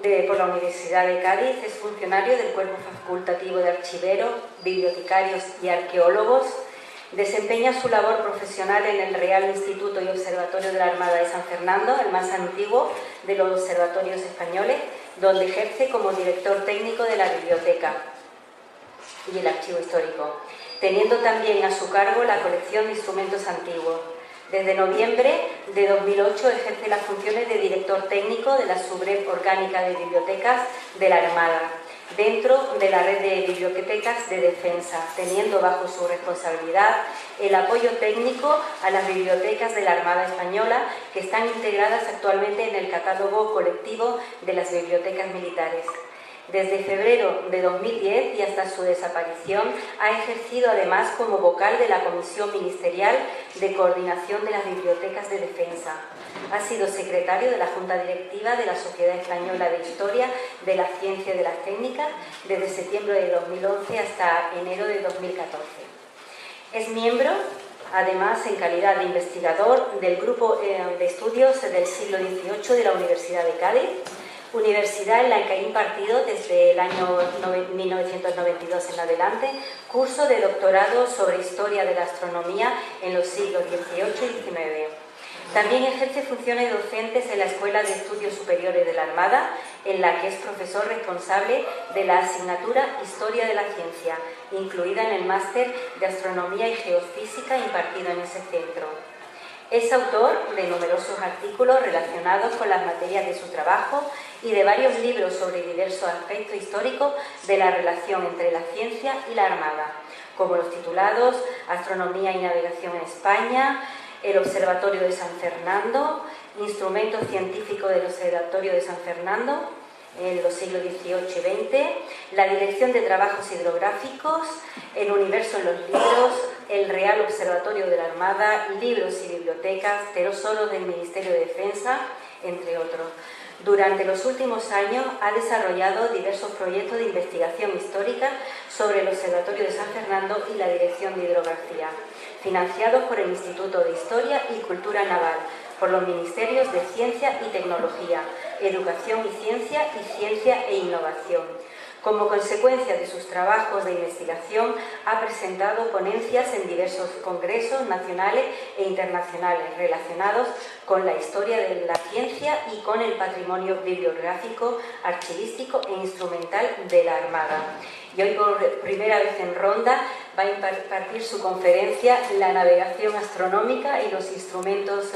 por la Universidad de Cádiz, es funcionario del Cuerpo Facultativo de Archiveros, Bibliotecarios y Arqueólogos. Desempeña su labor profesional en el Real Instituto y Observatorio de la Armada de San Fernando, el más antiguo de los observatorios españoles, donde ejerce como director técnico de la biblioteca y el archivo histórico, teniendo también a su cargo la colección de instrumentos antiguos. Desde noviembre de 2008 ejerce las funciones de director técnico de la Subred Orgánica de Bibliotecas de la Armada, dentro de la red de bibliotecas de defensa, teniendo bajo su responsabilidad el apoyo técnico a las bibliotecas de la Armada Española, que están integradas actualmente en el catálogo colectivo de las bibliotecas militares. Desde febrero de 2010 y hasta su desaparición ha ejercido además como vocal de la Comisión Ministerial de Coordinación de las Bibliotecas de Defensa. Ha sido secretario de la Junta Directiva de la Sociedad Española de Historia de la Ciencia y de las Técnicas desde septiembre de 2011 hasta enero de 2014. Es miembro, además, en calidad de investigador del Grupo de Estudios del Siglo XVIII de la Universidad de Cádiz, universidad en la que ha impartido desde el año 1992 en adelante curso de doctorado sobre historia de la astronomía en los siglos XVIII y XIX. También ejerce funciones docentes en la Escuela de Estudios Superiores de la Armada, en la que es profesor responsable de la asignatura Historia de la Ciencia, incluida en el máster de Astronomía y Geofísica impartido en ese centro. Es autor de numerosos artículos relacionados con las materias de su trabajo y de varios libros sobre diversos aspectos históricos de la relación entre la ciencia y la Armada, como los titulados Astronomía y Navegación en España, el Observatorio de San Fernando, Instrumentos científicos del Observatorio de San Fernando en los siglos XVIII y XX, la Dirección de Trabajos Hidrográficos, el Universo en los Libros, el Real Observatorio de la Armada, Libros y Bibliotecas, Tesoros del Ministerio de Defensa, entre otros. Durante los últimos años ha desarrollado diversos proyectos de investigación histórica sobre el Observatorio de San Fernando y la Dirección de Hidrografía, financiados por el Instituto de Historia y Cultura Naval, por los Ministerios de Ciencia y Tecnología, Educación y Ciencia e Innovación. Como consecuencia de sus trabajos de investigación, ha presentado ponencias en diversos congresos nacionales e internacionales relacionados con la historia de la ciencia y con el patrimonio bibliográfico, archivístico e instrumental de la Armada. Y hoy, por primera vez en Ronda, va a impartir su conferencia La navegación astronómica y los instrumentos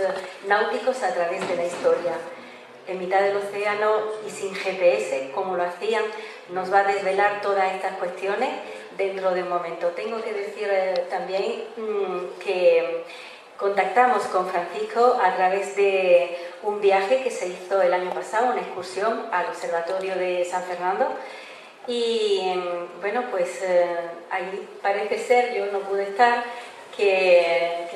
náuticos a través de la historia. En mitad del océano y sin GPS, como lo hacían, nos va a desvelar todas estas cuestiones dentro de un momento. Tengo que decir también que contactamos con Francisco a través de un viaje que se hizo el año pasado, una excursión al Observatorio de San Fernando. Y bueno, pues ahí parece ser, yo no pude estar, que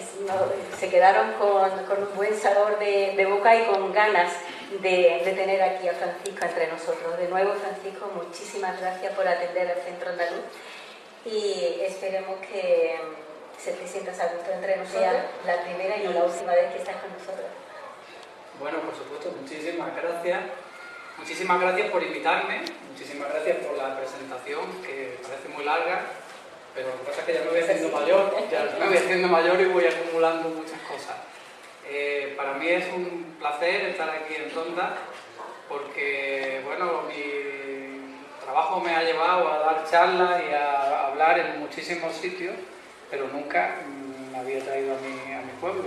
se quedaron con un buen sabor de boca y con ganas de tener aquí a Francisco entre nosotros. De nuevo, Francisco, muchísimas gracias por atender al Centro Andaluz y esperemos que se te sientas a gusto entre nosotros, la primera y no la última vez que estás con nosotros. Bueno, por supuesto, muchísimas gracias. Muchísimas gracias por invitarme, muchísimas gracias por la presentación, que parece muy larga, pero lo que pasa es que ya me voy haciendo mayor, y voy acumulando muchas cosas. Para mí es un placer estar aquí en Ronda, porque bueno, mi trabajo me ha llevado a dar charlas y a hablar en muchísimos sitios, pero nunca me había traído a mi pueblo.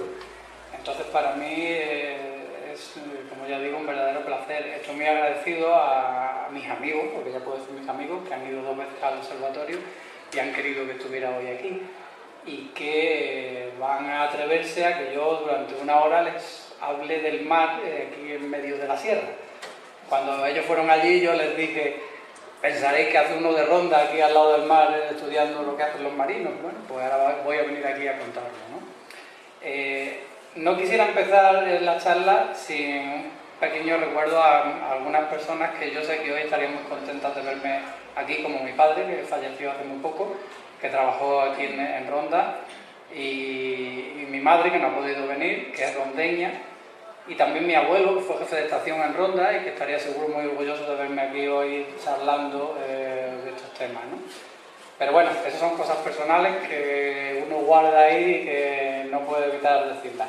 Entonces para mí es, como ya digo, un verdadero placer. Estoy muy agradecido a mis amigos, porque ya puedo decir mis amigos, que han ido 2 veces al observatorio y han querido que estuviera hoy aquí, y que van a atreverse a que yo durante 1 hora les hable del mar aquí en medio de la sierra. Cuando ellos fueron allí yo les dije, pensaréis que hace uno de Ronda aquí al lado del mar estudiando lo que hacen los marinos. Bueno, pues ahora voy a venir aquí a contarlo, ¿no? No quisiera empezar la charla sin un pequeño recuerdo a algunas personas que yo sé que hoy estarían muy contentas de verme aquí, como mi padre, que falleció hace muy poco, que trabajó aquí en Ronda, y mi madre, que no ha podido venir, que es rondeña, y también mi abuelo, que fue jefe de estación en Ronda y que estaría seguro muy orgulloso de verme aquí hoy charlando de estos temas, ¿no? Pero bueno, esas son cosas personales que uno guarda ahí y que no puede evitar decirlas.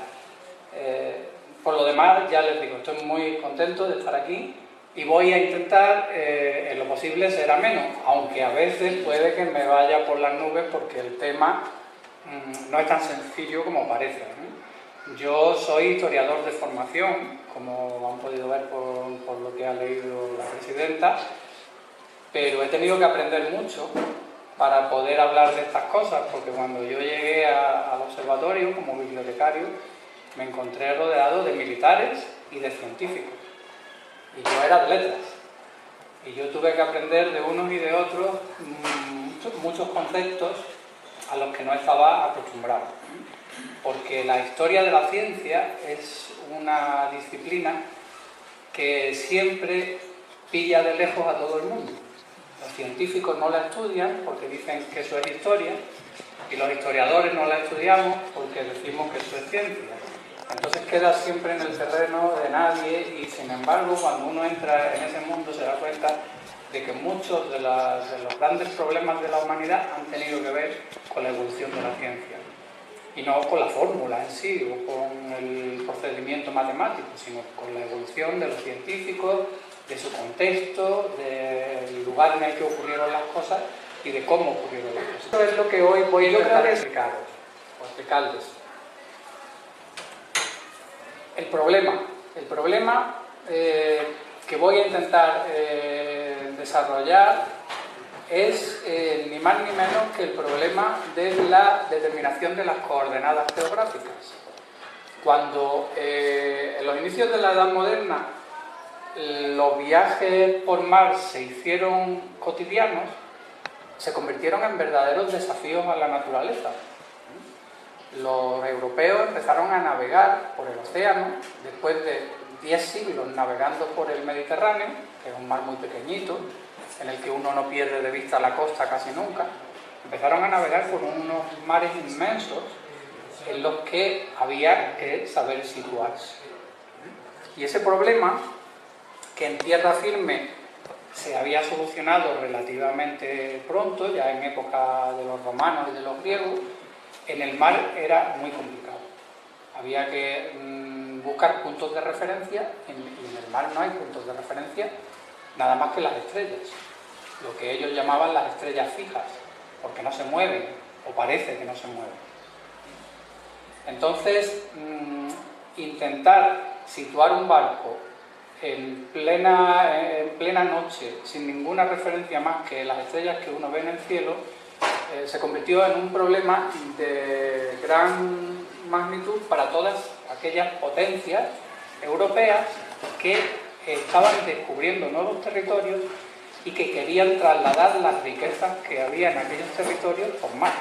Por lo demás, ya les digo, estoy muy contento de estar aquí y voy a intentar, en lo posible, ser ameno, aunque a veces puede que me vaya por las nubes porque el tema no es tan sencillo como parece, ¿no? Yo soy historiador de formación, como han podido ver por lo que ha leído la presidenta, pero he tenido que aprender mucho para poder hablar de estas cosas, porque cuando yo llegué al observatorio como bibliotecario, me encontré rodeado de militares y de científicos. Y yo era de letras. Y yo tuve que aprender de unos y de otros muchos conceptos a los que no estaba acostumbrado. Porque la historia de la ciencia es una disciplina que siempre pilla de lejos a todo el mundo. Los científicos no la estudian porque dicen que eso es historia, y los historiadores no la estudiamos porque decimos que eso es ciencia. Entonces queda siempre en el terreno de nadie, y sin embargo cuando uno entra en ese mundo se da cuenta de que muchos de los grandes problemas de la humanidad han tenido que ver con la evolución de la ciencia. Y no con la fórmula en sí o con el procedimiento matemático, sino con la evolución de los científicos, de su contexto, del lugar en el que ocurrieron las cosas y de cómo ocurrieron las cosas. Eso es lo que hoy voy a intentar explicarles. El problema que voy a intentar desarrollar es ni más ni menos que el problema de la determinación de las coordenadas geográficas. Cuando en los inicios de la Edad Moderna los viajes por mar se hicieron cotidianos, se convirtieron en verdaderos desafíos a la naturaleza. Los europeos empezaron a navegar por el océano después de 10 siglos navegando por el Mediterráneo, que es un mar muy pequeñito, en el que uno no pierde de vista la costa casi nunca. Empezaron a navegar por unos mares inmensos en los que había que saber situarse. Y ese problema, que en tierra firme se había solucionado relativamente pronto, ya en época de los romanos y de los griegos, en el mar era muy complicado. Había que buscar puntos de referencia, y en el mar no hay puntos de referencia nada más que las estrellas, lo que ellos llamaban las estrellas fijas, porque no se mueven, o parece que no se mueven. Entonces, intentar situar un barco en plena noche, sin ninguna referencia más que las estrellas que uno ve en el cielo, se convirtió en un problema de gran magnitud para todas aquellas potencias europeas que estaban descubriendo nuevos territorios y que querían trasladar las riquezas que había en aquellos territorios por mar.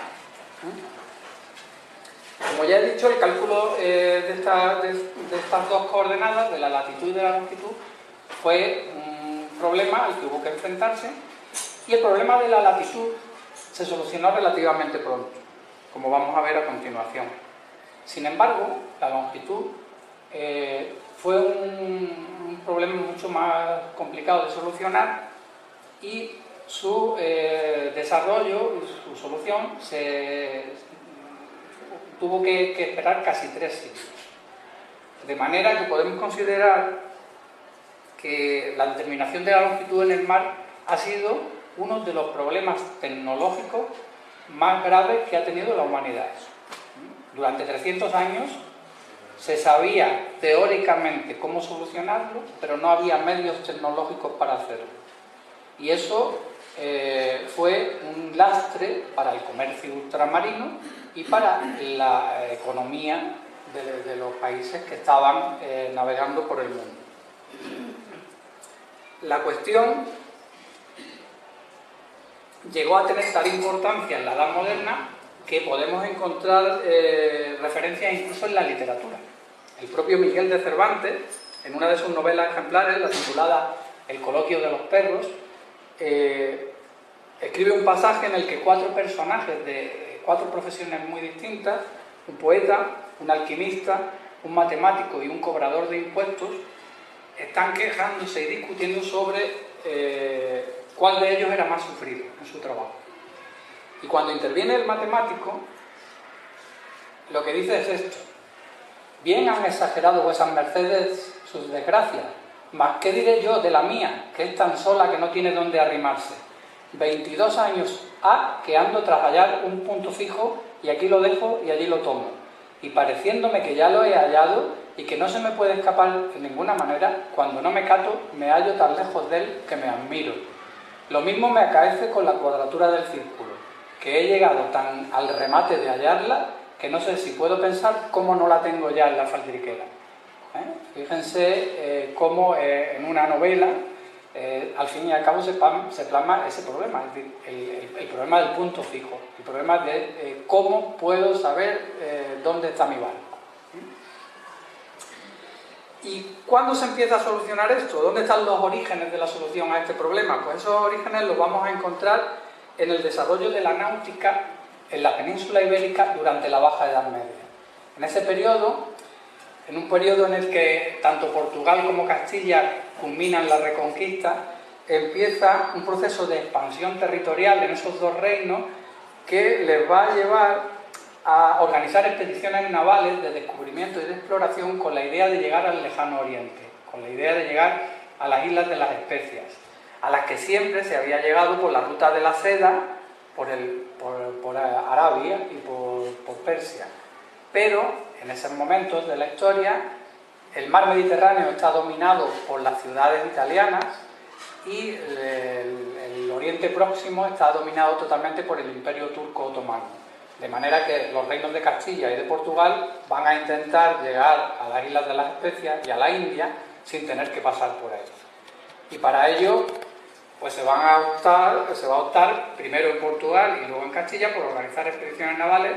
Como ya he dicho, el cálculo de estas dos coordenadas, de la latitud y de la longitud, fue un problema al que hubo que enfrentarse, y el problema de la latitud se solucionó relativamente pronto, como vamos a ver a continuación. Sin embargo, la longitud fue un problema mucho más complicado de solucionar, y su desarrollo y su solución tuvo que esperar casi 3 siglos. De manera que podemos considerar que la determinación de la longitud en el mar ha sido uno de los problemas tecnológicos más graves que ha tenido la humanidad. Durante 300 años se sabía teóricamente cómo solucionarlo, pero no había medios tecnológicos para hacerlo. Y eso fue un lastre para el comercio ultramarino y para la economía de los países que estaban navegando por el mundo. La cuestión llegó a tener tal importancia en la Edad Moderna que podemos encontrar referencias incluso en la literatura. El propio Miguel de Cervantes, en una de sus novelas ejemplares, la titulada El coloquio de los perros, escribe un pasaje en el que 4 personajes de 4 profesiones muy distintas, un poeta, un alquimista, un matemático y un cobrador de impuestos están quejándose y discutiendo sobre cuál de ellos era más sufrido en su trabajo. Y cuando interviene el matemático, lo que dice es esto: bien han exagerado vuesas mercedes sus desgracias, mas ¿qué diré yo de la mía, que es tan sola que no tiene dónde arrimarse? 22 años ha que ando tras hallar un punto fijo, y aquí lo dejo y allí lo tomo, y pareciéndome que ya lo he hallado y que no se me puede escapar de ninguna manera, cuando no me cato me hallo tan lejos de él que me admiro. Lo mismo me acaece con la cuadratura del círculo, que he llegado tan al remate de hallarla que no sé si puedo pensar cómo no la tengo ya en la faldriquera. Fíjense cómo en una novela al fin y al cabo se plasma ese problema, es decir, el problema del punto fijo, el problema de cómo puedo saber dónde está mi barco. ¿Y cuándo se empieza a solucionar esto? ¿Dónde están los orígenes de la solución a este problema? Pues esos orígenes los vamos a encontrar en el desarrollo de la náutica en la península ibérica durante la Baja Edad Media. En ese periodo, en un periodo en el que tanto Portugal como Castilla culminan la Reconquista, empieza un proceso de expansión territorial en esos dos reinos que les va a llevar a organizar expediciones navales de descubrimiento y de exploración con la idea de llegar al lejano oriente, con la idea de llegar a las Islas de las Especias, a las que siempre se había llegado por la ruta de la seda, por Arabia y por Persia. Pero en esos momentos de la historia el mar Mediterráneo está dominado por las ciudades italianas y el Oriente Próximo está dominado totalmente por el Imperio Turco Otomano. De manera que los reinos de Castilla y de Portugal van a intentar llegar a las Islas de las Especias y a la India sin tener que pasar por ahí. Y para ello pues se va a optar primero en Portugal y luego en Castilla por organizar expediciones navales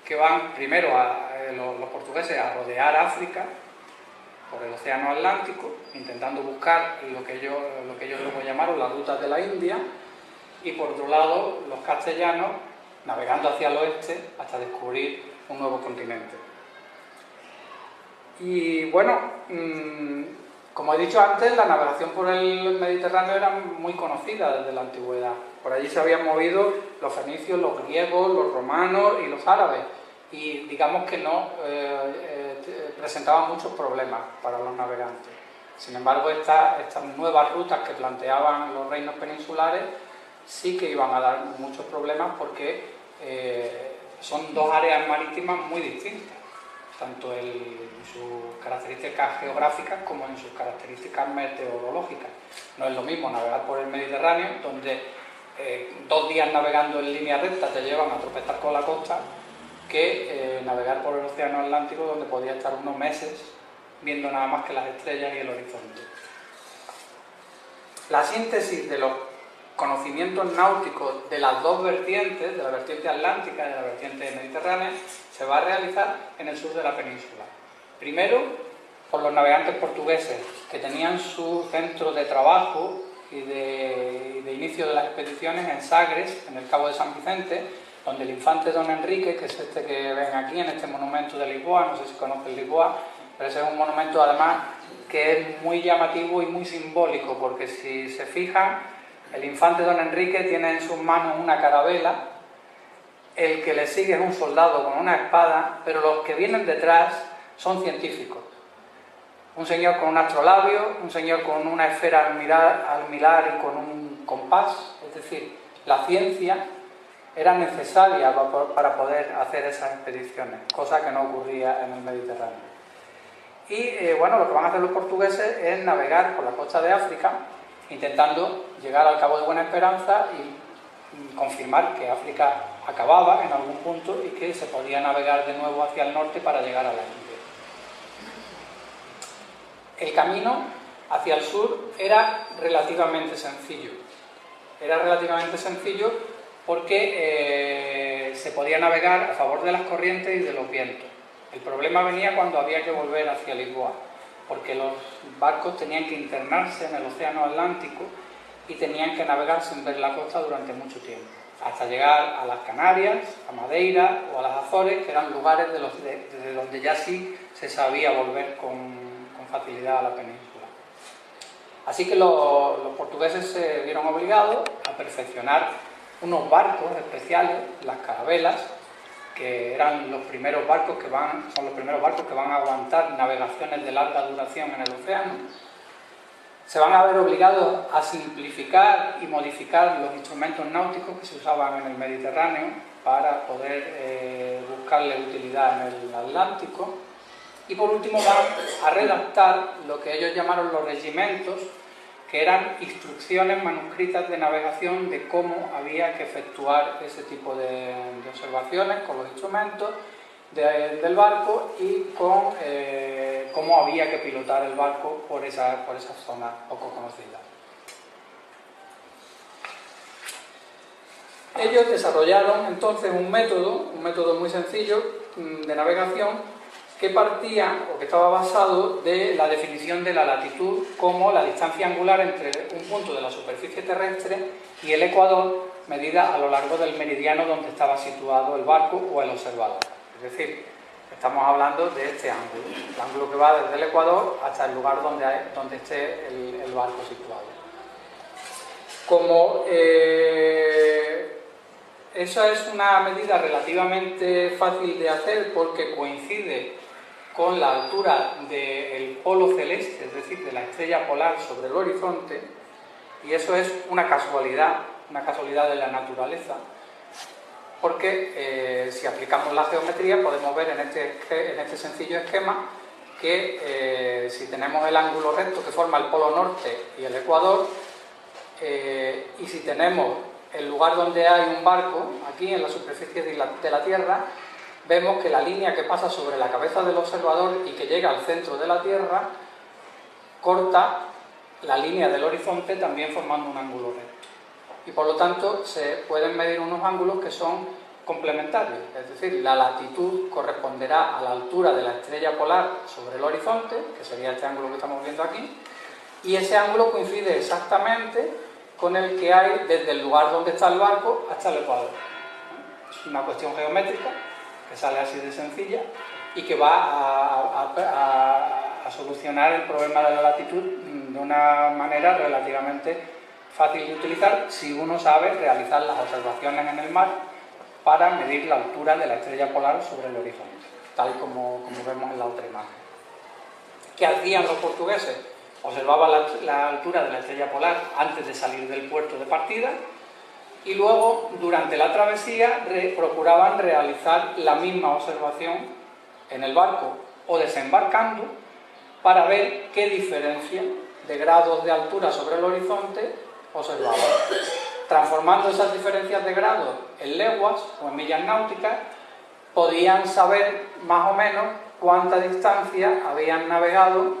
que van primero los portugueses a rodear África por el Océano Atlántico, intentando buscar lo que ellos luego llamaron las rutas de la India, y por otro lado los castellanos navegando hacia el oeste hasta descubrir un nuevo continente. Y bueno, como he dicho antes, la navegación por el Mediterráneo era muy conocida desde la antigüedad. Por allí se habían movido los fenicios, los griegos, los romanos y los árabes, y digamos que no presentaban muchos problemas para los navegantes. Sin embargo, estas nuevas rutas que planteaban los reinos peninsulares sí que iban a dar muchos problemas porque son dos áreas marítimas muy distintas, tanto en sus características geográficas como en sus características meteorológicas. No es lo mismo navegar por el Mediterráneo, donde 2 días navegando en línea recta te llevan a tropezar con la costa, que navegar por el Océano Atlántico, donde podía estar unos meses viendo nada más que las estrellas y el horizonte. La síntesis de los conocimientos náuticos de las dos vertientes, de la vertiente atlántica y de la vertiente mediterránea, se va a realizar en el sur de la península. Primero, por los navegantes portugueses, que tenían su centro de trabajo y de inicio de las expediciones en Sagres, en el Cabo de San Vicente, donde el infante Don Enrique, que es este que ven aquí en este monumento de Lisboa, no sé si conocen Lisboa, pero ese es un monumento además que es muy llamativo y muy simbólico, porque si se fijan, el infante Don Enrique tiene en sus manos una carabela, el que le sigue es un soldado con una espada, pero los que vienen detrás son científicos. Un señor con un astrolabio, un señor con una esfera almilar y con un compás. Es decir, la ciencia era necesaria para poder hacer esas expediciones, cosa que no ocurría en el Mediterráneo. Y bueno, lo que van a hacer los portugueses es navegar por la costa de África, intentando llegar al Cabo de Buena Esperanza y confirmar que África acababa en algún punto y que se podía navegar de nuevo hacia el norte para llegar a la India. El camino hacia el sur era relativamente sencillo. Era relativamente sencillo porque se podía navegar a favor de las corrientes y de los vientos. El problema venía cuando había que volver hacia Lisboa, porque los barcos tenían que internarse en el Océano Atlántico y tenían que navegar sin ver la costa durante mucho tiempo, hasta llegar a las Canarias, a Madeira o a las Azores, que eran lugares desde donde ya sí se sabía volver con facilidad a la península. Así que los portugueses se vieron obligados a perfeccionar unos barcos especiales, las carabelas, que eran los primeros barcos son los primeros barcos que van a aguantar navegaciones de larga duración en el océano. Se van a ver obligados a simplificar y modificar los instrumentos náuticos que se usaban en el Mediterráneo para poder buscarle utilidad en el Atlántico. Y por último van a redactar lo que ellos llamaron los regimentos, que eran instrucciones manuscritas de navegación de cómo había que efectuar ese tipo de observaciones con los instrumentos del barco y con cómo había que pilotar el barco por esa zona poco conocida. Ellos desarrollaron entonces un método muy sencillo de navegación que partía o que estaba basado de la definición de la latitud como la distancia angular entre un punto de la superficie terrestre y el ecuador medida a lo largo del meridiano donde estaba situado el barco o el observador. Es decir, estamos hablando de este ángulo, el ángulo que va desde el ecuador hasta el lugar donde esté el barco situado. Como esa es una medida relativamente fácil de hacer porque coincide con la altura del polo celeste, es decir, de la estrella polar sobre el horizonte, y eso es una casualidad de la naturaleza, porque si aplicamos la geometría podemos ver en este sencillo esquema que si tenemos el ángulo recto que forma el polo norte y el ecuador, y si tenemos el lugar donde hay un barco, aquí en la superficie de la Tierra, vemos que la línea que pasa sobre la cabeza del observador y que llega al centro de la Tierra corta la línea del horizonte también formando un ángulo recto. Y por lo tanto se pueden medir unos ángulos que son complementarios, es decir, la latitud corresponderá a la altura de la estrella polar sobre el horizonte, que sería este ángulo que estamos viendo aquí, y ese ángulo coincide exactamente con el que hay desde el lugar donde está el barco hasta el ecuador. Es una cuestión geométrica que sale así de sencilla y que va a solucionar el problema de la latitud de una manera relativamente fácil de utilizar si uno sabe realizar las observaciones en el mar para medir la altura de la estrella polar sobre el horizonte, tal y como vemos en la otra imagen. ¿Qué hacían los portugueses? Observaban la altura de la estrella polar antes de salir del puerto de partida y luego, durante la travesía, procuraban realizar la misma observación en el barco o desembarcando para ver qué diferencia de grados de altura sobre el horizonte observaban. Transformando esas diferencias de grados en leguas o en millas náuticas, podían saber más o menos cuánta distancia habían navegado.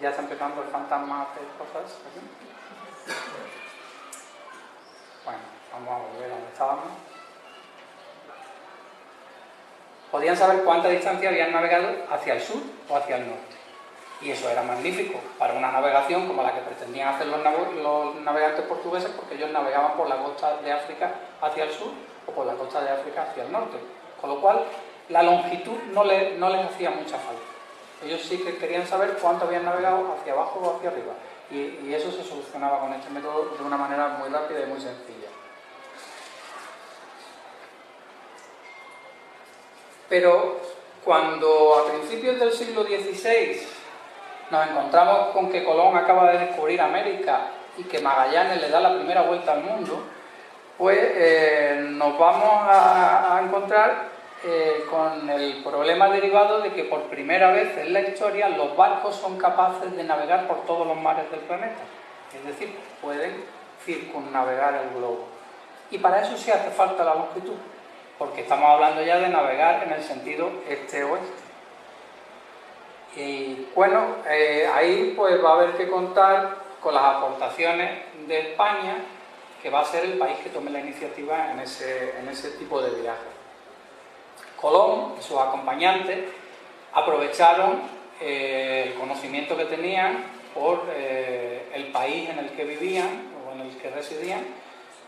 Ya está empezando el fantasma a hacer cosas aquí. Bueno, vamos a volver a donde estábamos. Podían saber cuánta distancia habían navegado hacia el sur o hacia el norte. Y eso era magnífico para una navegación como la que pretendían hacer los navegantes portugueses, porque ellos navegaban por la costa de África hacia el sur o por la costa de África hacia el norte. Con lo cual, la longitud no les hacía mucha falta. Ellos sí que querían saber cuánto habían navegado hacia abajo o hacia arriba. Y eso se solucionaba con este método de una manera muy rápida y muy sencilla. Pero cuando a principios del siglo XVI nos encontramos con que Colón acaba de descubrir América y que Magallanes le da la primera vuelta al mundo, pues nos vamos a encontrar con el problema derivado de que por primera vez en la historia los barcos son capaces de navegar por todos los mares del planeta, es decir, pueden circunnavegar el globo. Y para eso sí hace falta la longitud, porque estamos hablando ya de navegar en el sentido este-oeste. Y bueno, ahí pues va a haber que contar con las aportaciones de España, que va a ser el país que tome la iniciativa en ese tipo de viajes. Colón y sus acompañantes aprovecharon el conocimiento que tenían por el país en el que vivían o en el que residían,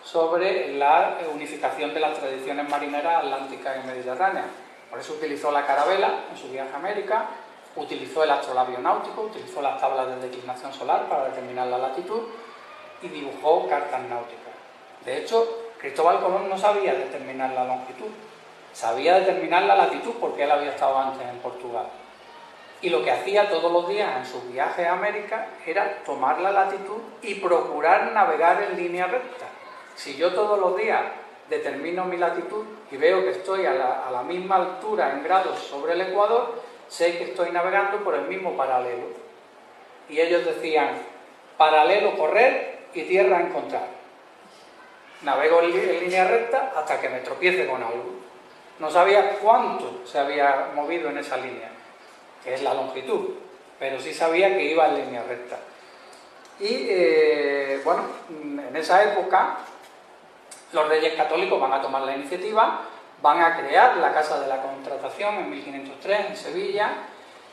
sobre la unificación de las tradiciones marineras atlánticas y mediterráneas. Por eso utilizó la carabela en su viaje a América, utilizó el astrolabio náutico, utilizó las tablas de declinación solar para determinar la latitud y dibujó cartas náuticas. De hecho, Cristóbal Colón no sabía determinar la longitud, sabía determinar la latitud porque él había estado antes en Portugal. Y lo que hacía todos los días en sus viajes a América era tomar la latitud y procurar navegar en línea recta. Si yo todos los días determino mi latitud y veo que estoy a la misma altura en grados sobre el ecuador, sé que estoy navegando por el mismo paralelo. Y ellos decían, paralelo correr y tierra encontrar. Navego en línea recta hasta que me tropiece con algo. No sabía cuánto se había movido en esa línea, que es la longitud, pero sí sabía que iba en línea recta. Y bueno, en esa época los reyes católicos van a tomar la iniciativa, van a crear la Casa de la Contratación en 1503 en Sevilla,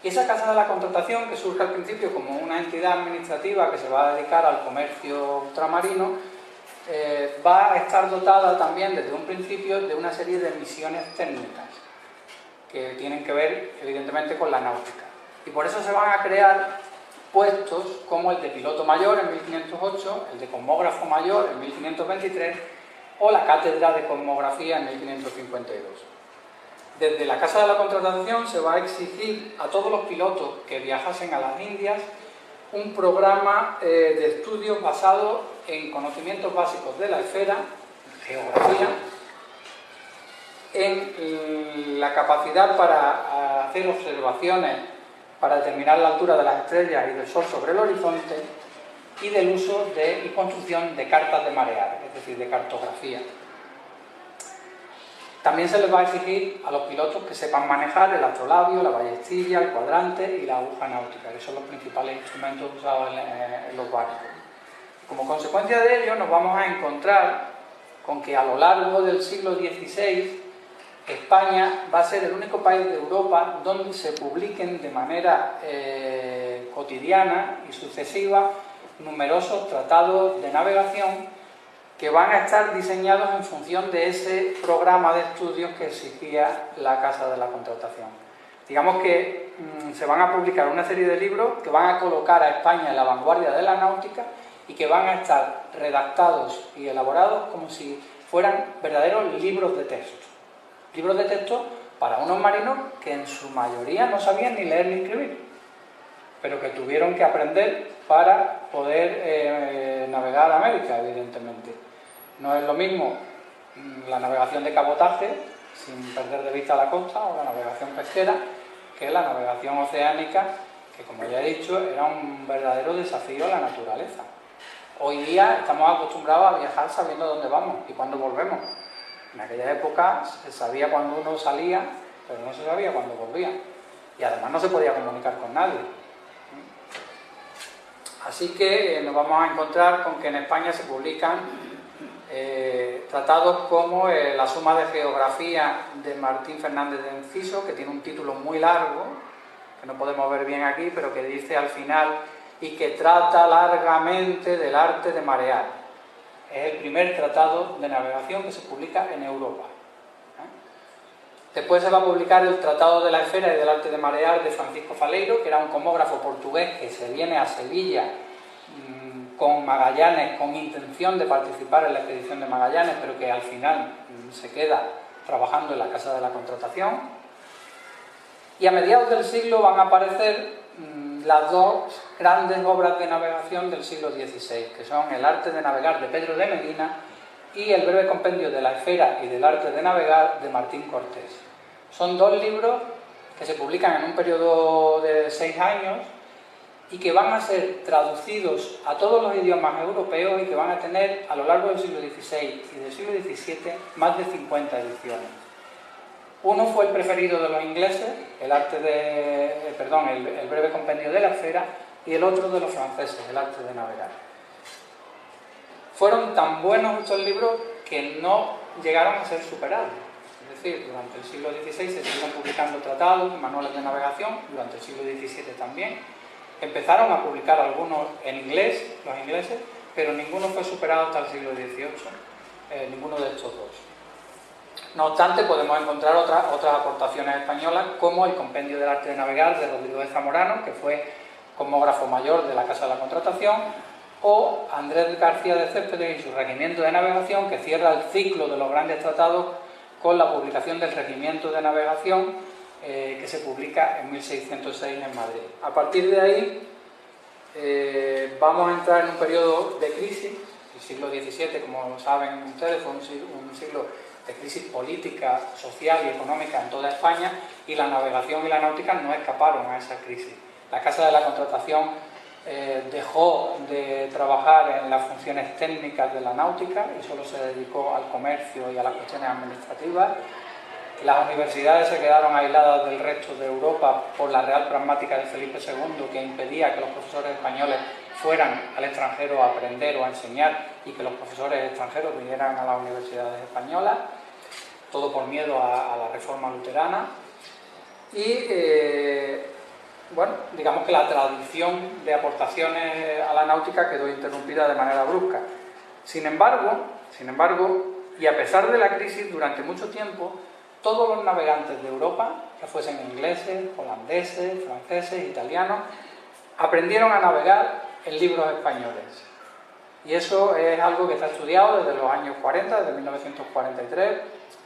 y esa Casa de la Contratación, que surge al principio como una entidad administrativa que se va a dedicar al comercio ultramarino, va a estar dotada también desde un principio de una serie de misiones técnicas que tienen que ver evidentemente con la náutica, y por eso se van a crear puestos como el de piloto mayor en 1508, el de cosmógrafo mayor en 1523 o la cátedra de cosmografía en 1552. Desde la Casa de la Contratación se va a exigir a todos los pilotos que viajasen a las Indias un programa de estudios basado en conocimientos básicos de la esfera, geografía, en la capacidad para hacer observaciones para determinar la altura de las estrellas y del Sol sobre el horizonte, y del uso y construcción de cartas de marear, es decir, de cartografía. También se les va a exigir a los pilotos que sepan manejar el astrolabio, la ballestilla, el cuadrante y la aguja náutica, que son los principales instrumentos usados en los barcos. Como consecuencia de ello, nos vamos a encontrar con que a lo largo del siglo XVI España va a ser el único país de Europa donde se publiquen de manera cotidiana y sucesiva numerosos tratados de navegación que van a estar diseñados en función de ese programa de estudios que exigía la Casa de la Contratación. Digamos que se van a publicar una serie de libros que van a colocar a España en la vanguardia de la náutica y que van a estar redactados y elaborados como si fueran verdaderos libros de texto. Libros de texto para unos marinos que en su mayoría no sabían ni leer ni escribir, pero que tuvieron que aprender para poder navegar a América, evidentemente. No es lo mismo la navegación de cabotaje, sin perder de vista la costa, o la navegación pesquera, que la navegación oceánica, que como ya he dicho, era un verdadero desafío a la naturaleza. Hoy día estamos acostumbrados a viajar sabiendo dónde vamos y cuándo volvemos. En aquella época se sabía cuándo uno salía, pero no se sabía cuándo volvía. Y además no se podía comunicar con nadie. Así que nos vamos a encontrar con que en España se publican tratados como la Suma de Geografía de Martín Fernández de Enciso, que tiene un título muy largo, que no podemos ver bien aquí, pero que dice al final, y que trata largamente del arte de marear. Es el primer tratado de navegación que se publica en Europa. Después se va a publicar el Tratado de la Esfera y del Arte de Marear de Francisco Faleiro, que era un cosmógrafo portugués que se viene a Sevilla con Magallanes, con intención de participar en la expedición de Magallanes, pero que al final se queda trabajando en la Casa de la Contratación. Y a mediados del siglo van a aparecer las dos grandes obras de navegación del siglo XVI, que son El Arte de Navegar de Pedro de Medina y El Breve Compendio de la Esfera y del Arte de Navegar de Martín Cortés. Son dos libros que se publican en un periodo de 6 años y que van a ser traducidos a todos los idiomas europeos y que van a tener a lo largo del siglo XVI y del siglo XVII más de 50 ediciones. Uno fue el preferido de los ingleses, el Breve Compendio de la Esfera, y el otro de los franceses, El Arte de Navegar. Fueron tan buenos estos libros que no llegaron a ser superados. Es decir, durante el siglo XVI se siguieron publicando tratados y manuales de navegación, durante el siglo XVII también, Empezaron a publicar algunos en inglés, los ingleses, pero ninguno fue superado hasta el siglo XVIII, ninguno de estos dos. No obstante, podemos encontrar otras aportaciones españolas, como el Compendio del Arte de Navegar de Rodrigo de Zamorano, que fue cosmógrafo mayor de la Casa de la Contratación, o Andrés García de Céspedes y su Regimiento de Navegación, que cierra el ciclo de los grandes tratados con la publicación del Regimiento de Navegación, que se publica en 1606 en Madrid. A partir de ahí vamos a entrar en un periodo de crisis. El siglo XVII, como saben ustedes, fue un siglo de crisis política, social y económica en toda España, y la navegación y la náutica no escaparon a esa crisis. La Casa de la Contratación dejó de trabajar en las funciones técnicas de la náutica y solo se dedicó al comercio y a las cuestiones administrativas. Las universidades se quedaron aisladas del resto de Europa por la Real Pragmática de Felipe II, que impedía que los profesores españoles fueran al extranjero a aprender o a enseñar y que los profesores extranjeros vinieran a las universidades españolas, todo por miedo a la reforma luterana. Y bueno, digamos que la tradición de aportaciones a la náutica quedó interrumpida de manera brusca. Sin embargo, y a pesar de la crisis, durante mucho tiempo, todos los navegantes de Europa, que fuesen ingleses, holandeses, franceses, italianos, aprendieron a navegar en libros españoles. Y eso es algo que está estudiado desde los años 40, desde 1943,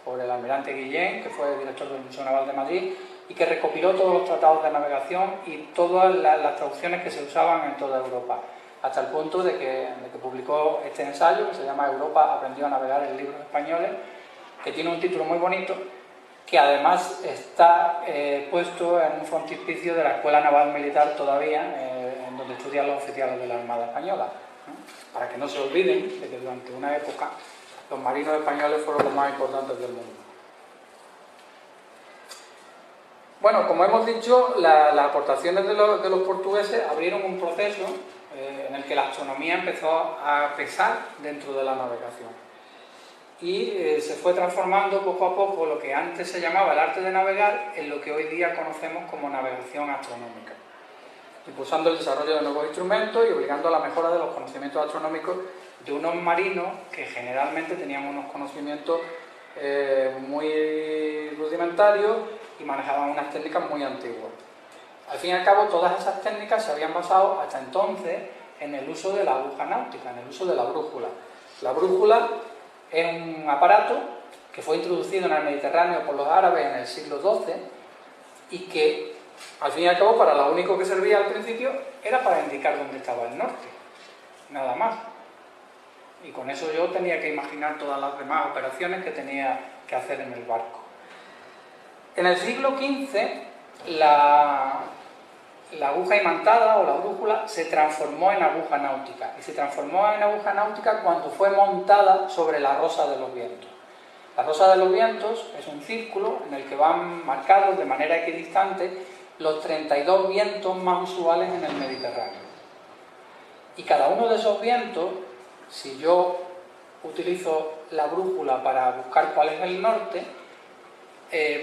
por el almirante Guillén, que fue director del Museo Naval de Madrid, y que recopiló todos los tratados de navegación y todas las traducciones que se usaban en toda Europa, hasta el punto de que publicó este ensayo que se llama Europa aprendió a navegar en libros españoles, que tiene un título muy bonito, que además está puesto en un frontispicio de la Escuela Naval Militar todavía, en donde estudian los oficiales de la Armada Española, ¿no? Para que no se olviden de que durante una época los marinos españoles fueron los más importantes del mundo. Bueno, como hemos dicho, las aportaciones de los portugueses abrieron un proceso en el que la astronomía empezó a pesar dentro de la navegación. Y se fue transformando poco a poco lo que antes se llamaba el arte de navegar en lo que hoy día conocemos como navegación astronómica, impulsando el desarrollo de nuevos instrumentos y obligando a la mejora de los conocimientos astronómicos de unos marinos que generalmente tenían unos conocimientos muy rudimentarios y manejaban unas técnicas muy antiguas. Al fin y al cabo, todas esas técnicas se habían basado hasta entonces en el uso de la aguja náutica, en el uso de la brújula. La brújula es un aparato que fue introducido en el Mediterráneo por los árabes en el siglo XII y que, al fin y al cabo, para lo único que servía al principio era para indicar dónde estaba el norte, nada más. Y con eso yo tenía que imaginar todas las demás operaciones que tenía que hacer en el barco. En el siglo XV, la aguja imantada o la brújula se transformó en aguja náutica. Y se transformó en aguja náutica cuando fue montada sobre la rosa de los vientos. La rosa de los vientos es un círculo en el que van marcados de manera equidistante los 32 vientos más usuales en el Mediterráneo. Y cada uno de esos vientos, si yo utilizo la brújula para buscar cuál es el norte,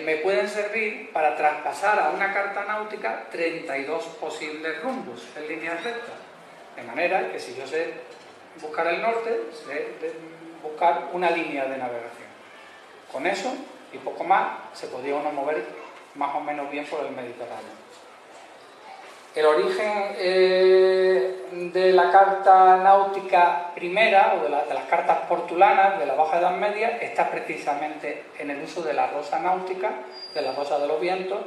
me pueden servir para traspasar a una carta náutica 32 posibles rumbos en líneas rectas. De manera que si yo sé buscar el norte, sé buscar una línea de navegación. Con eso y poco más se podía uno mover más o menos bien por el Mediterráneo. El origen de la carta náutica primera, o de las cartas portulanas de la Baja Edad Media, está precisamente en el uso de la rosa náutica, de la rosa de los vientos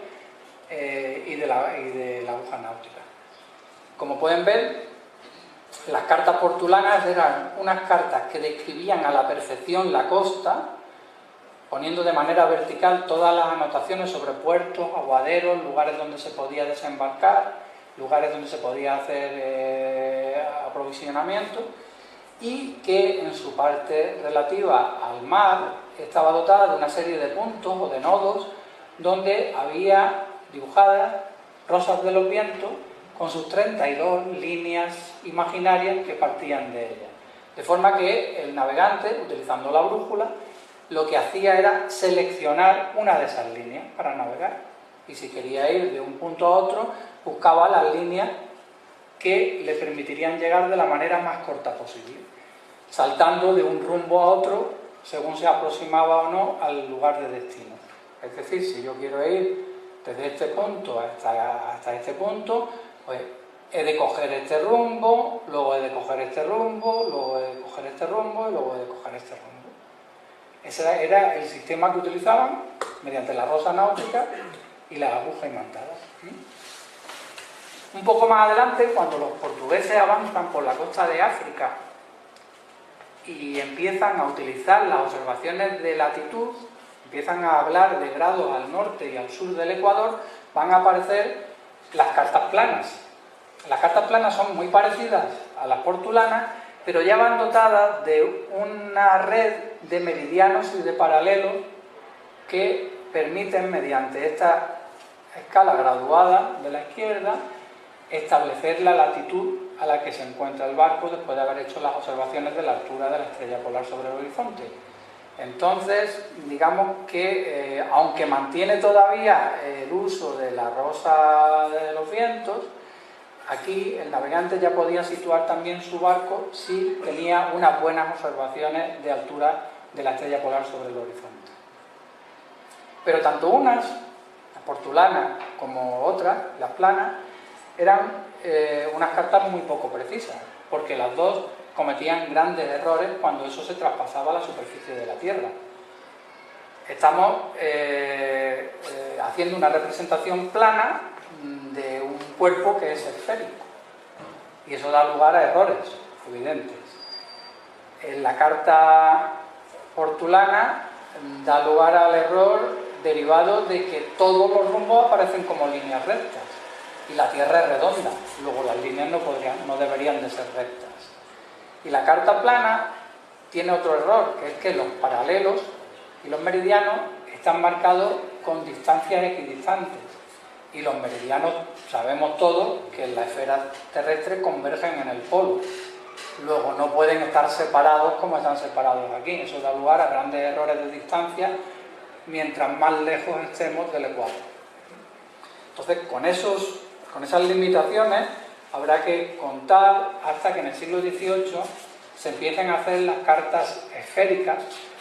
y de la aguja náutica. Como pueden ver, las cartas portulanas eran unas cartas que describían a la perfección la costa, poniendo de manera vertical todas las anotaciones sobre puertos, aguaderos, lugares donde se podía desembarcar, lugares donde se podía hacer aprovisionamiento, y que en su parte relativa al mar estaba dotada de una serie de puntos o de nodos donde había dibujadas rosas de los vientos con sus 32 líneas imaginarias que partían de ellas. De forma que el navegante, utilizando la brújula, lo que hacía era seleccionar una de esas líneas para navegar. Y si quería ir de un punto a otro, buscaba las líneas que le permitirían llegar de la manera más corta posible, saltando de un rumbo a otro según se aproximaba o no al lugar de destino. Es decir, si yo quiero ir desde este punto hasta este punto, pues he de coger este rumbo, luego he de coger este rumbo, luego he de coger este rumbo y luego he de coger este rumbo. Ese era el sistema que utilizaban mediante la rosa náutica y la aguja imantada. Un poco más adelante, cuando los portugueses avanzan por la costa de África y empiezan a utilizar las observaciones de latitud, empiezan a hablar de grados al norte y al sur del Ecuador, van a aparecer las cartas planas. Las cartas planas son muy parecidas a las portulanas, pero ya van dotadas de una red de meridianos y de paralelos que permiten, mediante esta escala graduada de la izquierda, establecer la latitud a la que se encuentra el barco después de haber hecho las observaciones de la altura de la estrella polar sobre el horizonte. Entonces, digamos que, aunque mantiene todavía el uso de la rosa de los vientos, aquí el navegante ya podía situar también su barco si tenía unas buenas observaciones de altura de la estrella polar sobre el horizonte. Pero tanto unas, las portulanas, como otras, las planas, eran unas cartas muy poco precisas, porque las dos cometían grandes errores cuando eso se traspasaba a la superficie de la Tierra. Estamos haciendo una representación plana de un cuerpo que es esférico, y eso da lugar a errores evidentes. En la carta portulana da lugar al error derivado de que todos los rumbos aparecen como líneas rectas y la Tierra es redonda, luego las líneas no deberían de ser rectas. Y la carta plana tiene otro error, que es que los paralelos y los meridianos están marcados con distancias equidistantes, y los meridianos sabemos todos que en la esfera terrestre convergen en el polo, luego no pueden estar separados como están separados aquí. Eso da lugar a grandes errores de distancia mientras más lejos estemos del ecuador. Entonces, con esas limitaciones habrá que contar hasta que en el siglo XVIII se empiecen a hacer las cartas esféricas,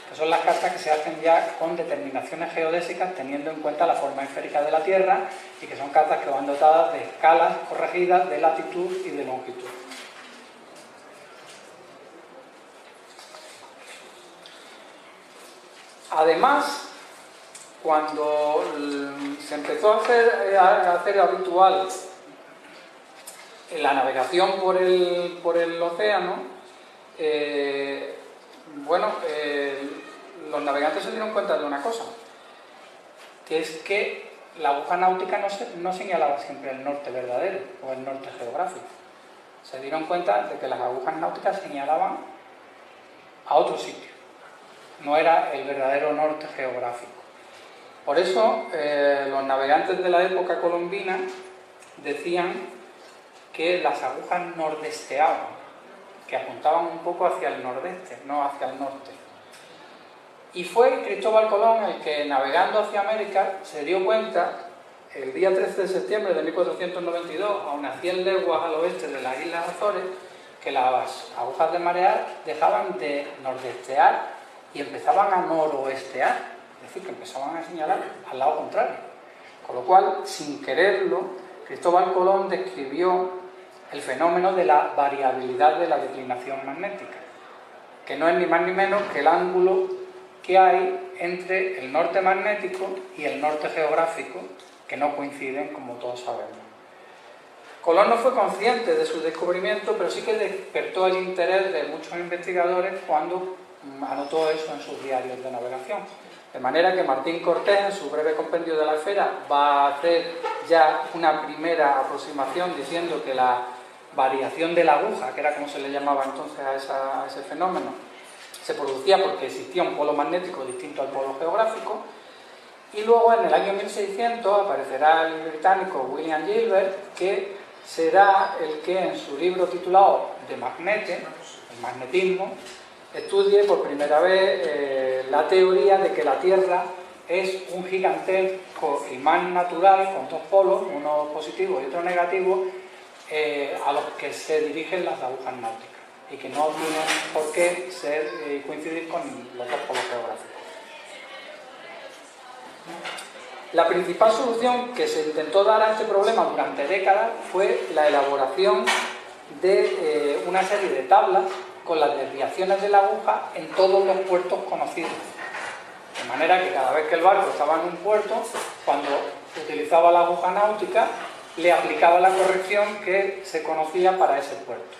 que son las cartas que se hacen ya con determinaciones geodésicas teniendo en cuenta la forma esférica de la Tierra, y que son cartas que van dotadas de escalas corregidas de latitud y de longitud. Además, cuando se empezó a hacer habitual la navegación por el océano, los navegantes se dieron cuenta de una cosa, que es que la aguja náutica no señalaba siempre el norte verdadero o el norte geográfico. Se dieron cuenta de que las agujas náuticas señalaban a otro sitio, no era el verdadero norte geográfico. Por eso los navegantes de la época colombina decían que las agujas nordesteaban, que apuntaban un poco hacia el nordeste, no hacia el norte. Y fue Cristóbal Colón el que, navegando hacia América, se dio cuenta, el día 13 de septiembre de 1492, a unas 100 leguas al oeste de las Islas Azores, que las agujas de marear dejaban de nordestear y empezaban a noroestear, es decir, que empezaban a señalar al lado contrario. Con lo cual, sin quererlo, Cristóbal Colón describió el fenómeno de la variabilidad de la declinación magnética, que no es ni más ni menos que el ángulo que hay entre el norte magnético y el norte geográfico, que no coinciden, como todos sabemos. Colón no fue consciente de su descubrimiento, pero sí que despertó el interés de muchos investigadores cuando anotó eso en sus diarios de navegación. De manera que Martín Cortés, en su breve compendio de la esfera, va a hacer ya una primera aproximación diciendo que la variación de la aguja, que era como se le llamaba entonces a ese fenómeno, se producía porque existía un polo magnético distinto al polo geográfico. Y luego, en el año 1600, aparecerá el británico William Gilbert, que será el que, en su libro titulado De Magnete, el magnetismo, estudie por primera vez la teoría de que la Tierra es un gigantesco imán natural con dos polos, uno positivo y otro negativo, a los que se dirigen las agujas náuticas y que no tienen por qué coincidir con los dos polos geográficos. La principal solución que se intentó dar a este problema durante décadas fue la elaboración de una serie de tablas con las desviaciones de la aguja en todos los puertos conocidos. De manera que cada vez que el barco estaba en un puerto, cuando utilizaba la aguja náutica, le aplicaba la corrección que se conocía para ese puerto.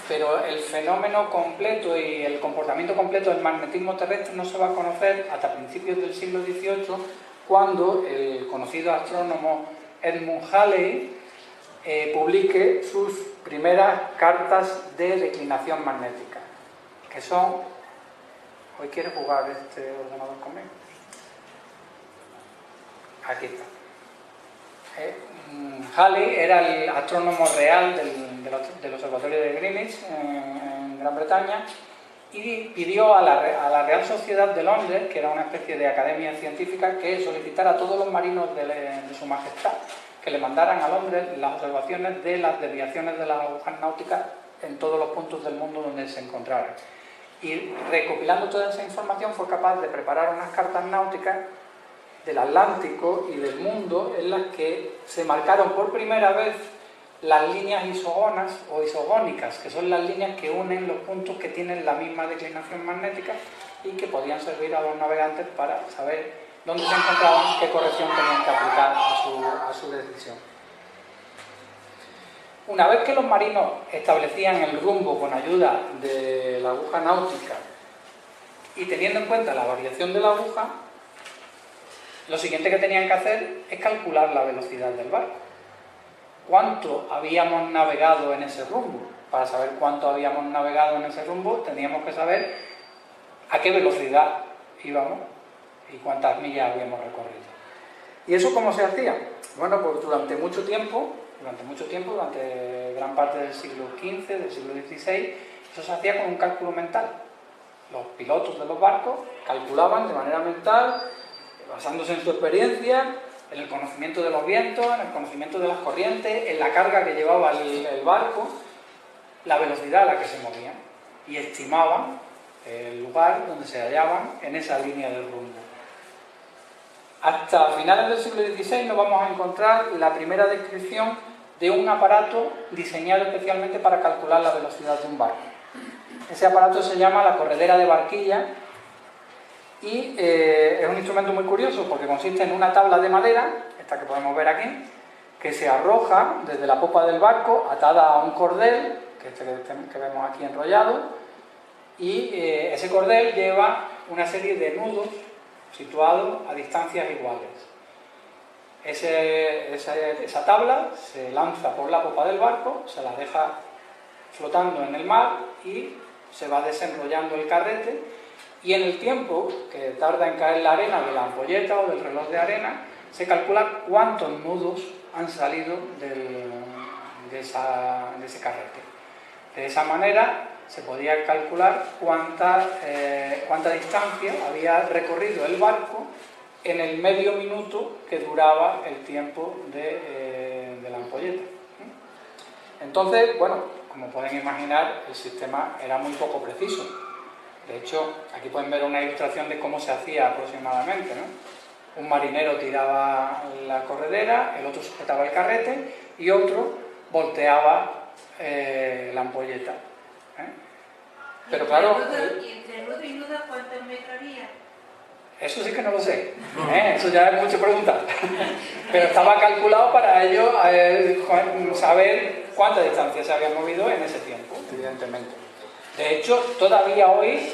Pero el fenómeno completo y el comportamiento completo del magnetismo terrestre no se va a conocer hasta principios del siglo XVIII, cuando el conocido astrónomo Edmund Halley publique sus primeras cartas de declinación magnética, que son... ¿Hoy quiere jugar este ordenador conmigo? Aquí está. Halley era el astrónomo real del observatorio de Greenwich en Gran Bretaña, y pidió a la Real Sociedad de Londres, que era una especie de academia científica, que solicitara a todos los marinos de su majestad que le mandaran a Londres las observaciones de las desviaciones de las agujas náuticas en todos los puntos del mundo donde se encontraran. Y recopilando toda esa información fue capaz de preparar unas cartas náuticas del Atlántico y del mundo en las que se marcaron por primera vez las líneas isógonas o isogónicas, que son las líneas que unen los puntos que tienen la misma declinación magnética y que podían servir a los navegantes para saber dónde se encontraban, qué corrección tenían que aplicar a su decisión. Una vez que los marinos establecían el rumbo con ayuda de la aguja náutica y teniendo en cuenta la variación de la aguja, lo siguiente que tenían que hacer es calcular la velocidad del barco. ¿Cuánto habíamos navegado en ese rumbo? Para saber cuánto habíamos navegado en ese rumbo, teníamos que saber a qué velocidad íbamos y cuántas millas habíamos recorrido. ¿Y eso cómo se hacía? Bueno, pues durante gran parte del siglo XV, del siglo XVI, eso se hacía con un cálculo mental. Los pilotos de los barcos calculaban de manera mental, basándose en su experiencia, en el conocimiento de los vientos, en el conocimiento de las corrientes, en la carga que llevaba el barco, la velocidad a la que se movía, y estimaban el lugar donde se hallaban en esa línea del rumbo. Hasta finales del siglo XVI nos vamos a encontrar la primera descripción de un aparato diseñado especialmente para calcular la velocidad de un barco. Ese aparato se llama la corredera de barquilla y es un instrumento muy curioso porque consiste en una tabla de madera, esta que podemos ver aquí, que se arroja desde la popa del barco atada a un cordel, que es este que vemos aquí enrollado, y ese cordel lleva una serie de nudos situados a distancias iguales. Esa tabla se lanza por la popa del barco, se la deja flotando en el mar y se va desenrollando el carrete, y en el tiempo que tarda en caer la arena de la ampolleta o del reloj de arena, se calcula cuántos nudos han salido de ese carrete. De esa manera se podía calcular cuánta distancia había recorrido el barco en el medio minuto que duraba el tiempo de la ampolleta. Entonces, bueno, como pueden imaginar, el sistema era muy poco preciso. De hecho, aquí pueden ver una ilustración de cómo se hacía aproximadamente, ¿no? Un marinero tiraba la corredera, el otro sujetaba el carrete y otro volteaba la ampolleta. Pero claro... ¿Y entre nudo y nuda cuántos metros había? Eso sí que no lo sé, eso ya es mucho preguntar. Pero estaba calculado para ello saber cuánta distancia se había movido en ese tiempo, evidentemente. De hecho, todavía hoy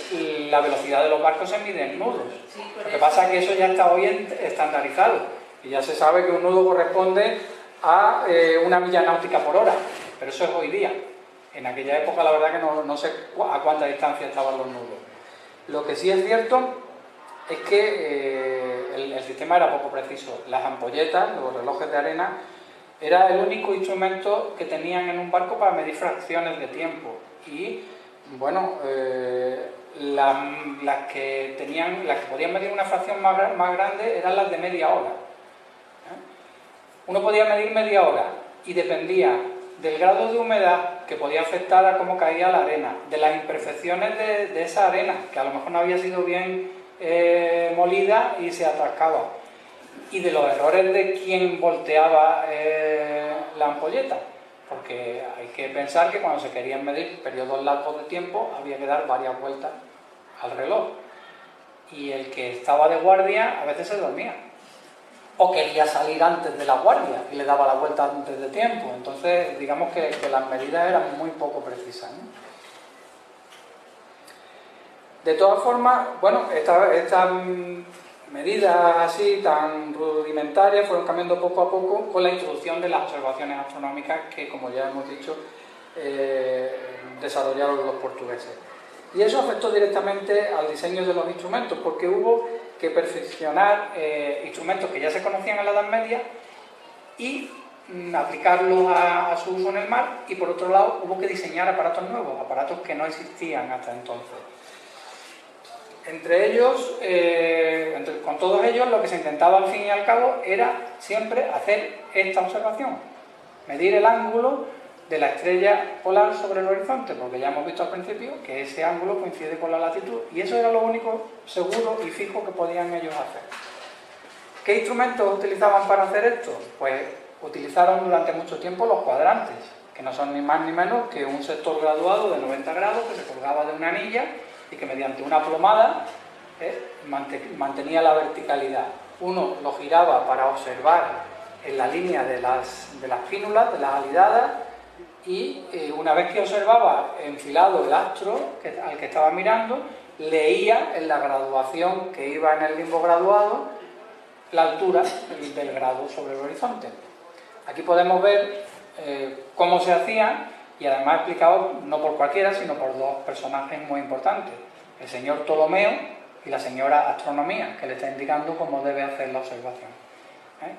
la velocidad de los barcos se mide en nudos. Sí, Lo que pasa es que eso ya está hoy estandarizado y ya se sabe que un nudo corresponde a 1 milla náutica por hora, pero eso es hoy día. En aquella época la verdad que no sé a cuánta distancia estaban los nudos. Lo que sí es cierto es que el sistema era poco preciso. Las ampolletas, los relojes de arena, era el único instrumento que tenían en un barco para medir fracciones de tiempo. Y bueno, las que podían medir una fracción más grande eran las de media hora. Uno podía medir media hora y dependía del grado de humedad que podía afectar a cómo caía la arena, de las imperfecciones de esa arena, que a lo mejor no había sido bien molida y se atascaba, y de los errores de quien volteaba la ampolleta, porque hay que pensar que cuando se querían medir periodos largos de tiempo había que dar varias vueltas al reloj, y el que estaba de guardia a veces se dormía o quería salir antes de la guardia y le daba la vuelta antes de tiempo. Entonces digamos que las medidas eran muy poco precisas, ¿no? De todas formas, bueno, estas medidas así tan rudimentarias fueron cambiando poco a poco con la introducción de las observaciones astronómicas que, como ya hemos dicho, desarrollaron los portugueses. Y eso afectó directamente al diseño de los instrumentos, porque hubo que perfeccionar instrumentos que ya se conocían en la Edad Media y aplicarlos a su uso en el mar, y por otro lado hubo que diseñar aparatos nuevos, aparatos que no existían hasta entonces. Entre ellos, con todos ellos, lo que se intentaba al fin y al cabo era siempre hacer esta observación, medir el ángulo de la estrella polar sobre el horizonte, porque ya hemos visto al principio que ese ángulo coincide con la latitud, y eso era lo único seguro y fijo que podían ellos hacer. ¿Qué instrumentos utilizaban para hacer esto? Pues utilizaron durante mucho tiempo los cuadrantes, que no son ni más ni menos que un sector graduado de 90 grados que se colgaba de una anilla y que mediante una plomada mantenía la verticalidad. Uno lo giraba para observar en la línea de las fínulas, de las alidadas, y una vez que observaba enfilado el astro al que estaba mirando, leía en la graduación que iba en el limbo graduado la altura del grado sobre el horizonte. Aquí podemos ver cómo se hacía, y además explicado no por cualquiera, sino por dos personajes muy importantes, el señor Ptolomeo y la señora Astronomía, que le está indicando cómo debe hacer la observación.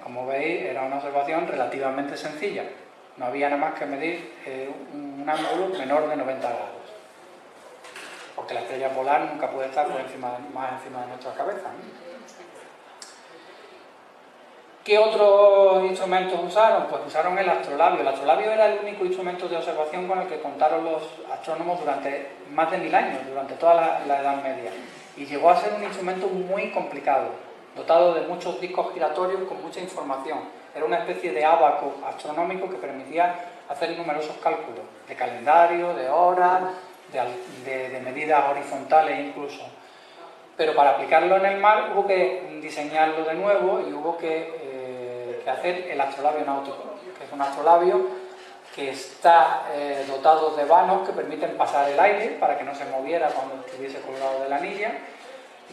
Como veis, era una observación relativamente sencilla. No había nada más que medir un ángulo menor de 90 grados. Porque la estrella polar nunca puede estar más encima de nuestra cabeza, ¿no? ¿Qué otros instrumentos usaron? Pues usaron el astrolabio. El astrolabio era el único instrumento de observación con el que contaron los astrónomos durante más de 1000 años, durante toda la Edad Media. Y llegó a ser un instrumento muy complicado, dotado de muchos discos giratorios con mucha información. Era una especie de ábaco astronómico que permitía hacer numerosos cálculos, de calendario, de horas, de medidas horizontales incluso. Pero para aplicarlo en el mar hubo que diseñarlo de nuevo y hubo que hacer el astrolabio náutico, que es un astrolabio que está dotado de vanos que permiten pasar el aire para que no se moviera cuando estuviese colgado de la anilla,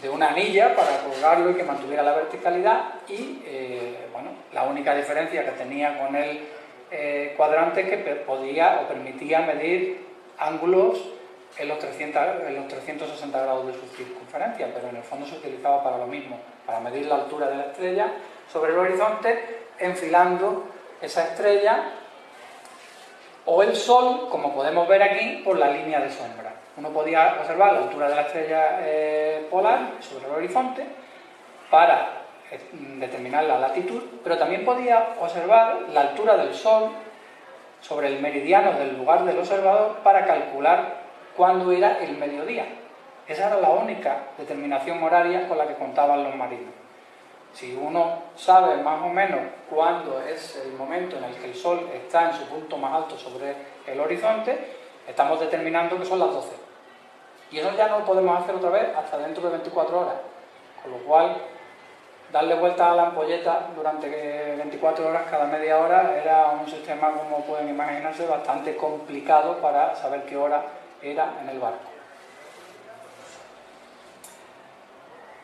de una anilla para colgarlo y que mantuviera la verticalidad, y bueno, la única diferencia que tenía con el cuadrante es que podía o permitía medir ángulos en los 360 grados de su circunferencia, pero en el fondo se utilizaba para lo mismo, para medir la altura de la estrella sobre el horizonte, enfilando esa estrella o el Sol, como podemos ver aquí, por la línea de sombra. Uno podía observar la altura de la estrella polar sobre el horizonte para determinar la latitud, pero también podía observar la altura del Sol sobre el meridiano del lugar del observador para calcular cuándo era el mediodía. Esa era la única determinación horaria con la que contaban los marinos. Si uno sabe más o menos cuándo es el momento en el que el Sol está en su punto más alto sobre el horizonte, estamos determinando que son las 12. Y eso ya no lo podemos hacer otra vez hasta dentro de 24 horas. Con lo cual, darle vuelta a la ampolleta durante 24 horas cada media hora era un sistema, como pueden imaginarse, bastante complicado para saber qué hora era en el barco.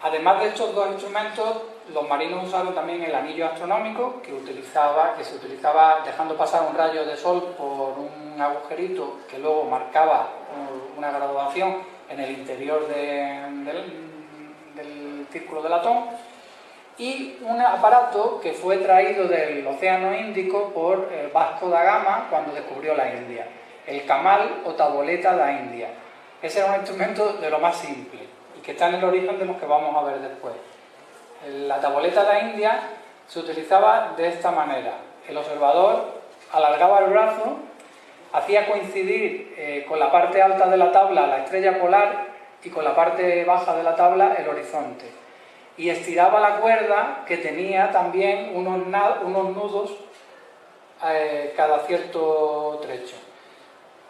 Además de estos dos instrumentos, los marinos usaron también el anillo astronómico que se utilizaba dejando pasar un rayo de sol por un agujerito que luego marcaba una graduación en el interior del círculo de latón, y un aparato que fue traído del Océano Índico por Vasco da Gama cuando descubrió la India, el camal o taboleta da India. Ese era un instrumento de lo más simple y que está en el origen de los que vamos a ver después. La taboleta da India se utilizaba de esta manera. El observador alargaba el brazo hacía coincidir con la parte alta de la tabla la estrella polar y con la parte baja de la tabla el horizonte. Y estiraba la cuerda, que tenía también unos nudos cada cierto trecho.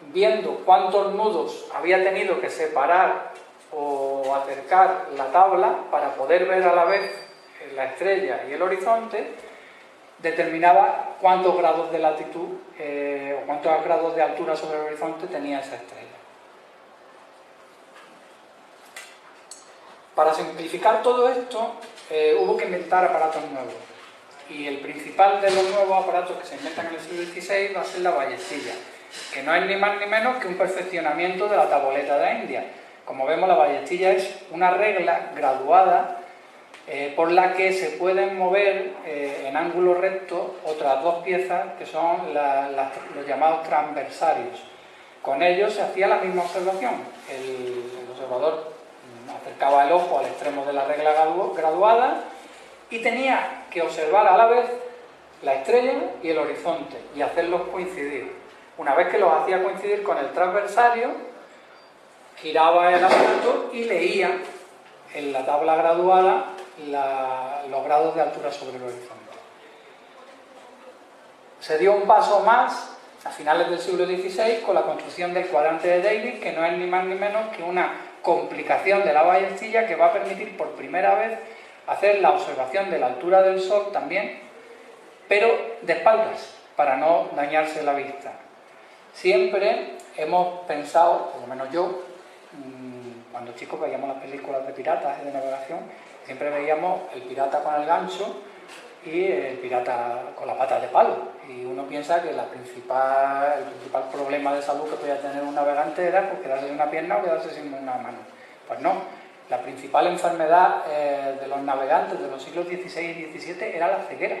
Viendo cuántos nudos había tenido que separar o acercar la tabla para poder ver a la vez la estrella y el horizonte, determinaba cuántos grados de latitud o cuántos grados de altura sobre el horizonte tenía esa estrella. Para simplificar todo esto, hubo que inventar aparatos nuevos. Y el principal de los nuevos aparatos que se inventan en el siglo XVI va a ser la ballestilla, que no es ni más ni menos que un perfeccionamiento de la taboleta de India. Como vemos, la ballestilla es una regla graduada por la que se pueden mover en ángulo recto otras dos piezas que son los llamados transversarios. Con ellos se hacía la misma observación. El observador acercaba el ojo al extremo de la regla graduada y tenía que observar a la vez la estrella y el horizonte y hacerlos coincidir. Una vez que los hacía coincidir con el transversario, giraba el aparato y leía en la tabla graduada los grados de altura sobre el horizonte. Se dio un paso más a finales del siglo XVI con la construcción del cuadrante de Davis, que no es ni más ni menos que una complicación de la ballestilla que va a permitir por primera vez hacer la observación de la altura del Sol también, pero de espaldas, para no dañarse la vista. Siempre hemos pensado, por lo menos yo, cuando chicos veíamos las películas de piratas y de navegación, siempre veíamos el pirata con el gancho y el pirata con las patas de palo. Y uno piensa que el principal problema de salud que podía tener un navegante era pues, quedarse sin una pierna o quedarse sin una mano. Pues no, la principal enfermedad de los navegantes de los siglos XVI y XVII era la ceguera,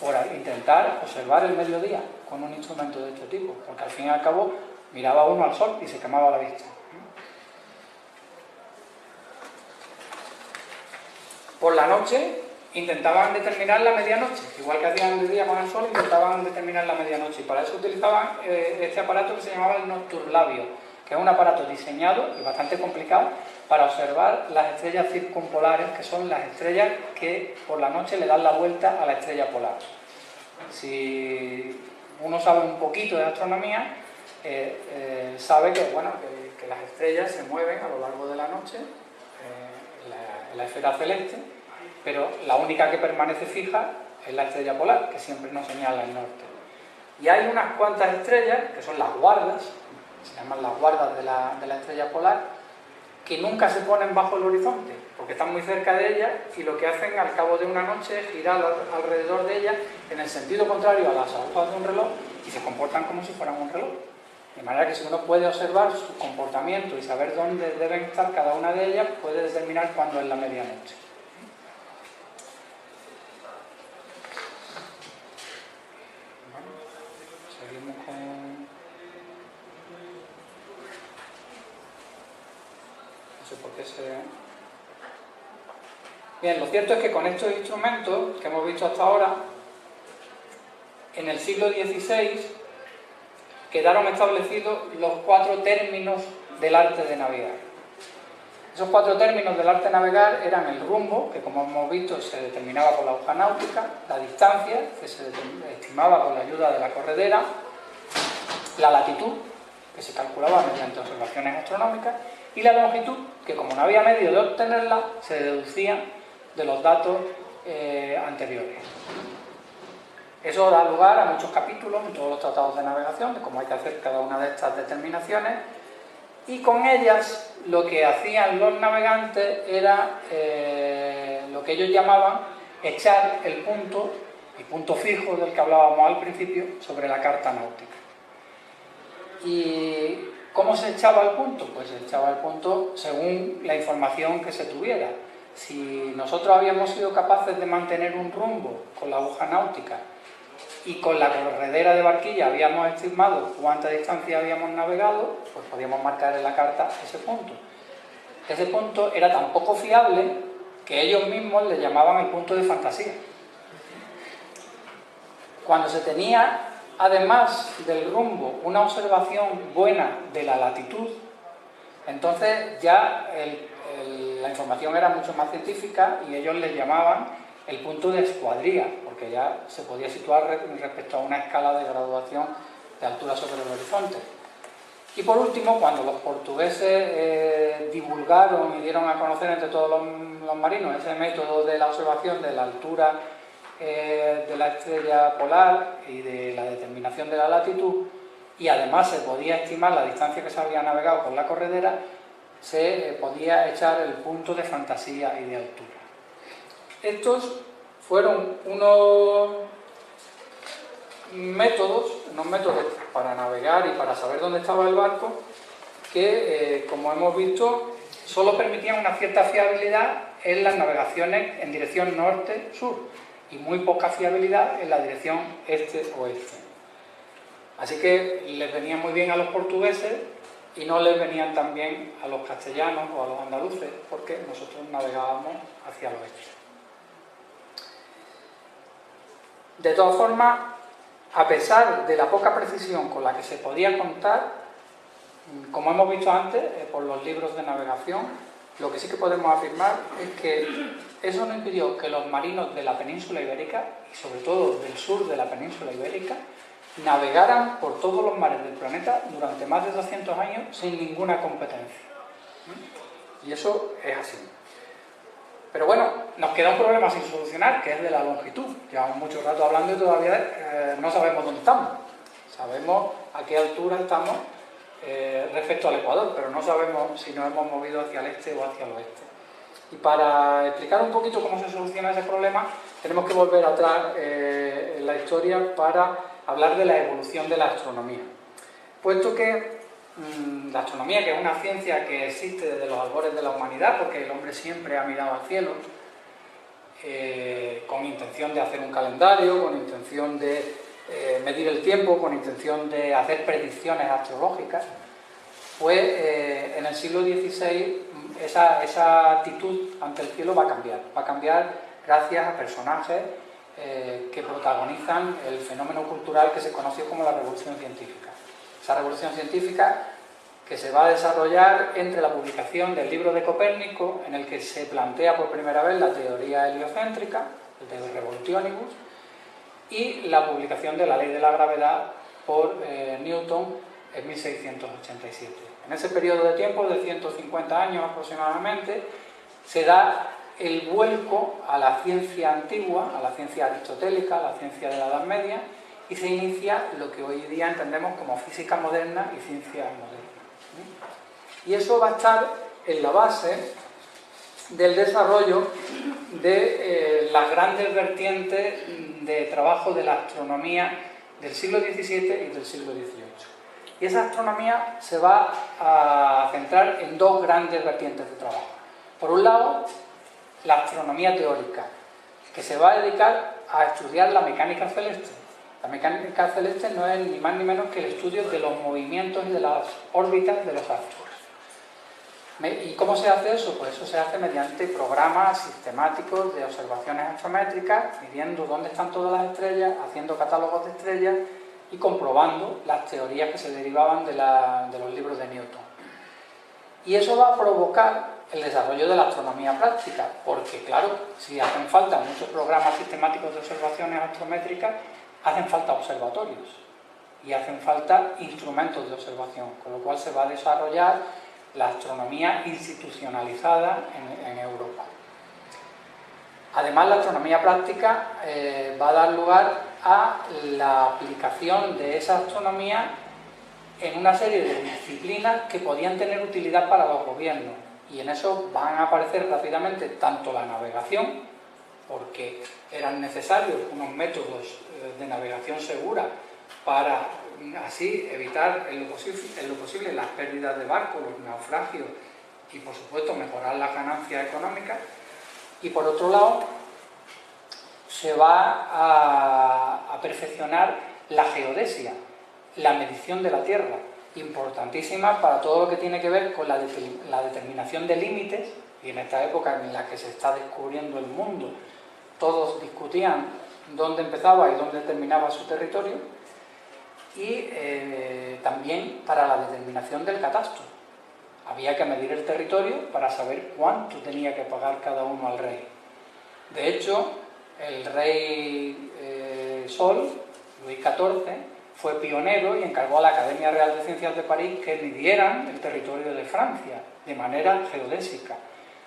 por intentar observar el mediodía con un instrumento de este tipo, porque al fin y al cabo miraba uno al sol y se quemaba la vista. Por la noche intentaban determinar la medianoche, igual que hacían de día con el sol, intentaban determinar la medianoche, y para eso utilizaban este aparato que se llamaba el nocturlabio, que es un aparato diseñado y bastante complicado para observar las estrellas circumpolares, que son las estrellas que por la noche le dan la vuelta a la estrella polar. Si uno sabe un poquito de astronomía, sabe que, bueno, que las estrellas se mueven a lo largo de la noche en la esfera celeste, pero la única que permanece fija es la estrella polar, que siempre nos señala el norte. Y hay unas cuantas estrellas, que son las guardas, se llaman las guardas de la estrella polar, que nunca se ponen bajo el horizonte, porque están muy cerca de ella y lo que hacen al cabo de una noche es girar alrededor de ella en el sentido contrario a las agujas de un reloj y se comportan como si fueran un reloj. De manera que si uno puede observar su comportamiento y saber dónde deben estar cada una de ellas, puede determinar cuándo es la medianoche. Bueno, seguimos con... No sé por qué se... Bien, lo cierto es que con estos instrumentos que hemos visto hasta ahora, en el siglo XVI quedaron establecidos los 4 términos del arte de navegar. Esos 4 términos del arte de navegar eran el rumbo, que como hemos visto se determinaba con la aguja náutica, la distancia, que se estimaba con la ayuda de la corredera, la latitud, que se calculaba mediante observaciones astronómicas, y la longitud, que como no había medio de obtenerla, se deducía de los datos anteriores. Eso da lugar a muchos capítulos en todos los tratados de navegación, de cómo hay que hacer cada una de estas determinaciones, y con ellas lo que hacían los navegantes era lo que ellos llamaban echar el punto fijo del que hablábamos al principio, sobre la carta náutica. ¿Y cómo se echaba el punto? Pues se echaba el punto según la información que se tuviera. Si nosotros habíamos sido capaces de mantener un rumbo con la aguja náutica y con la corredera de barquilla habíamos estimado cuánta distancia habíamos navegado, pues podíamos marcar en la carta ese punto. Ese punto era tan poco fiable que ellos mismos le llamaban el punto de fantasía. Cuando se tenía además del rumbo, una observación buena de la latitud, entonces ya la información era mucho más científica y ellos le llamaban el punto de escuadría, porque ya se podía situar respecto a una escala de graduación de altura sobre el horizonte. Y por último, cuando los portugueses divulgaron y dieron a conocer entre todos los marinos ese método de la observación de la altura de la estrella polar y de la determinación de la latitud, y además se podía estimar la distancia que se había navegado con la corredera, se podía echar el punto de fantasía y de altura. Estos fueron unos métodos para navegar y para saber dónde estaba el barco que, como hemos visto, solo permitían una cierta fiabilidad en las navegaciones en dirección norte-sur y muy poca fiabilidad en la dirección este-oeste. Así que les venía muy bien a los portugueses y no les venían tan bien a los castellanos o a los andaluces, porque nosotros navegábamos hacia el oeste. De todas formas, a pesar de la poca precisión con la que se podía contar, como hemos visto antes por los libros de navegación, lo que sí que podemos afirmar es que eso no impidió que los marinos de la península ibérica, y sobre todo del sur de la península ibérica, navegaran por todos los mares del planeta durante más de 200 años sin ninguna competencia. Y eso es así. Pero bueno, nos queda un problema sin solucionar, que es de la longitud. Llevamos mucho rato hablando y todavía no sabemos dónde estamos. Sabemos a qué altura estamos respecto al Ecuador, pero no sabemos si nos hemos movido hacia el este o hacia el oeste. Y para explicar un poquito cómo se soluciona ese problema, tenemos que volver atrás en la historia para hablar de la evolución de la astronomía. Puesto que la astronomía, que es una ciencia que existe desde los albores de la humanidad, porque el hombre siempre ha mirado al cielo con intención de hacer un calendario, con intención de medir el tiempo, con intención de hacer predicciones astrológicas, pues en el siglo XVI esa actitud ante el cielo va a cambiar gracias a personajes que protagonizan el fenómeno cultural que se conoció como la Revolución Científica. Esa revolución científica que se va a desarrollar entre la publicación del libro de Copérnico, en el que se plantea por primera vez la teoría heliocéntrica, el de Revolutionibus, y la publicación de la ley de la gravedad por Newton en 1687. En ese periodo de tiempo, de 150 años aproximadamente, se da el vuelco a la ciencia antigua, a la ciencia aristotélica, a la ciencia de la Edad Media, y se inicia lo que hoy día entendemos como física moderna y ciencia moderna. Y eso va a estar en la base del desarrollo de las grandes vertientes de trabajo de la astronomía del siglo XVII y del siglo XVIII. Y esa astronomía se va a centrar en dos grandes vertientes de trabajo. Por un lado, la astronomía teórica, que se va a dedicar a estudiar la mecánica celeste. La mecánica celeste no es ni más ni menos que el estudio de los movimientos y de las órbitas de los astros. ¿Y cómo se hace eso? Pues eso se hace mediante programas sistemáticos de observaciones astrométricas, midiendo dónde están todas las estrellas, haciendo catálogos de estrellas y comprobando las teorías que se derivaban de los libros de Newton. Y eso va a provocar el desarrollo de la astronomía práctica, porque claro, si hacen falta muchos programas sistemáticos de observaciones astrométricas, hacen falta observatorios y hacen falta instrumentos de observación, con lo cual se va a desarrollar la astronomía institucionalizada en Europa. Además, la astronomía práctica va a dar lugar a la aplicación de esa astronomía en una serie de disciplinas que podían tener utilidad para los gobiernos, y en eso van a aparecer rápidamente tanto la navegación, porque eran necesarios unos métodos de navegación segura para así evitar en lo posible las pérdidas de barcos, los naufragios y por supuesto mejorar las ganancias económicas. Y por otro lado se va a perfeccionar la geodesia, la medición de la Tierra, importantísima para todo lo que tiene que ver con la determinación de límites. Y en esta época en la que se está descubriendo el mundo, todos discutían dónde empezaba y dónde terminaba su territorio. y también para la determinación del catastro. Había que medir el territorio para saber cuánto tenía que pagar cada uno al rey. De hecho, el rey Sol, Luis XIV, fue pionero y encargó a la Academia Real de Ciencias de París que midieran el territorio de Francia de manera geodésica.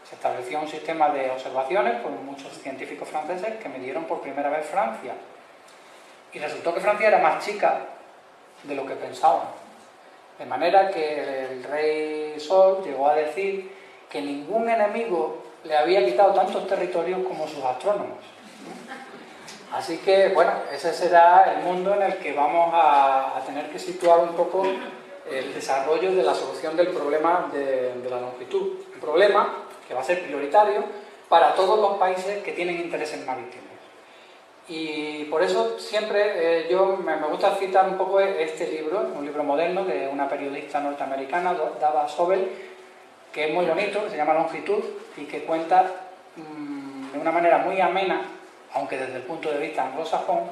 Se estableció un sistema de observaciones por muchos científicos franceses que midieron por primera vez Francia. Y resultó que Francia era más chica de lo que pensaban. De manera que el rey Sol llegó a decir que ningún enemigo le había quitado tantos territorios como sus astrónomos. Así que, bueno, ese será el mundo en el que vamos a tener que situar un poco el desarrollo de la solución del problema de la longitud. Un problema que va a ser prioritario para todos los países que tienen intereses marítimos. Y por eso siempre yo me gusta citar un poco este libro, un libro moderno de una periodista norteamericana, Dava Sobel, que es muy bonito, que se llama Longitud, y que cuenta de una manera muy amena, aunque desde el punto de vista anglosajón,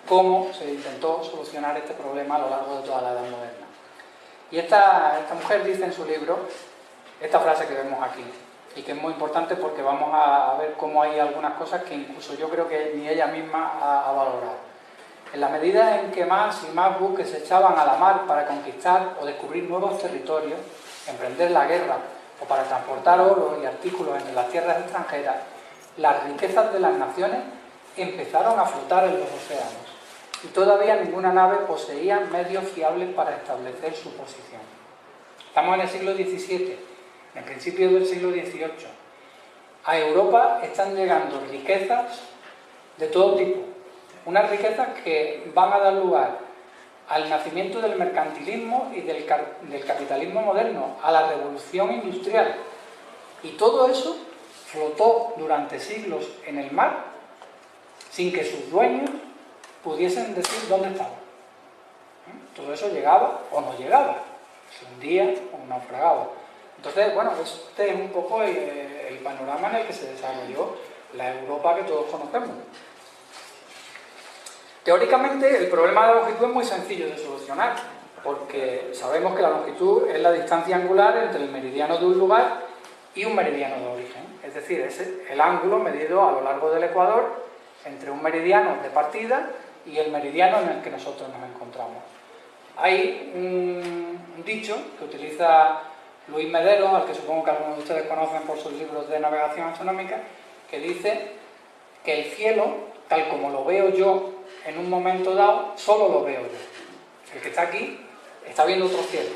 cómo se intentó solucionar este problema a lo largo de toda la Edad Moderna. Y esta mujer dice en su libro esta frase que vemos aquí, y que es muy importante porque vamos a ver cómo hay algunas cosas que incluso yo creo que ni ella misma ha valorado. En la medida en que más y más buques se echaban a la mar para conquistar o descubrir nuevos territorios, emprender la guerra o para transportar oro y artículos entre las tierras extranjeras, las riquezas de las naciones empezaron a flotar en los océanos y todavía ninguna nave poseía medios fiables para establecer su posición. Estamos en el siglo XVII, en el principio del siglo XVIII. A Europa están llegando riquezas de todo tipo, unas riquezas que van a dar lugar al nacimiento del mercantilismo y del capitalismo moderno, a la revolución industrial. Y todo eso flotó durante siglos en el mar sin que sus dueños pudiesen decir dónde estaba. Todo eso llegaba o no llegaba, se hundía o naufragaba. Entonces, bueno, este es un poco el panorama en el que se desarrolló la Europa que todos conocemos. Teóricamente, el problema de la longitud es muy sencillo de solucionar, porque sabemos que la longitud es la distancia angular entre el meridiano de un lugar y un meridiano de origen. Es decir, es el ángulo medido a lo largo del ecuador entre un meridiano de partida y el meridiano en el que nosotros nos encontramos. Hay un dicho que utiliza Luis Medero, al que supongo que algunos de ustedes conocen por sus libros de navegación astronómica, que dice que el cielo, tal como lo veo yo en un momento dado, solo lo veo yo. El que está aquí está viendo otro cielo.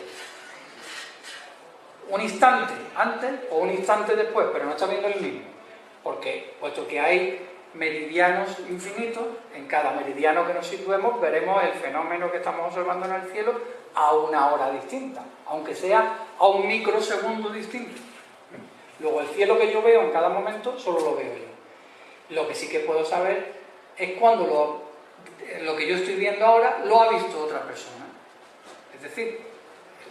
Un instante antes o un instante después, pero no está viendo el mismo. Porque, puesto que hay meridianos infinitos, en cada meridiano que nos situemos veremos el fenómeno que estamos observando en el cielo a una hora distinta, aunque sea a un microsegundo distinto. Luego el cielo que yo veo en cada momento solo lo veo yo. Lo que sí que puedo saber es cuando lo que yo estoy viendo ahora lo ha visto otra persona. Es decir,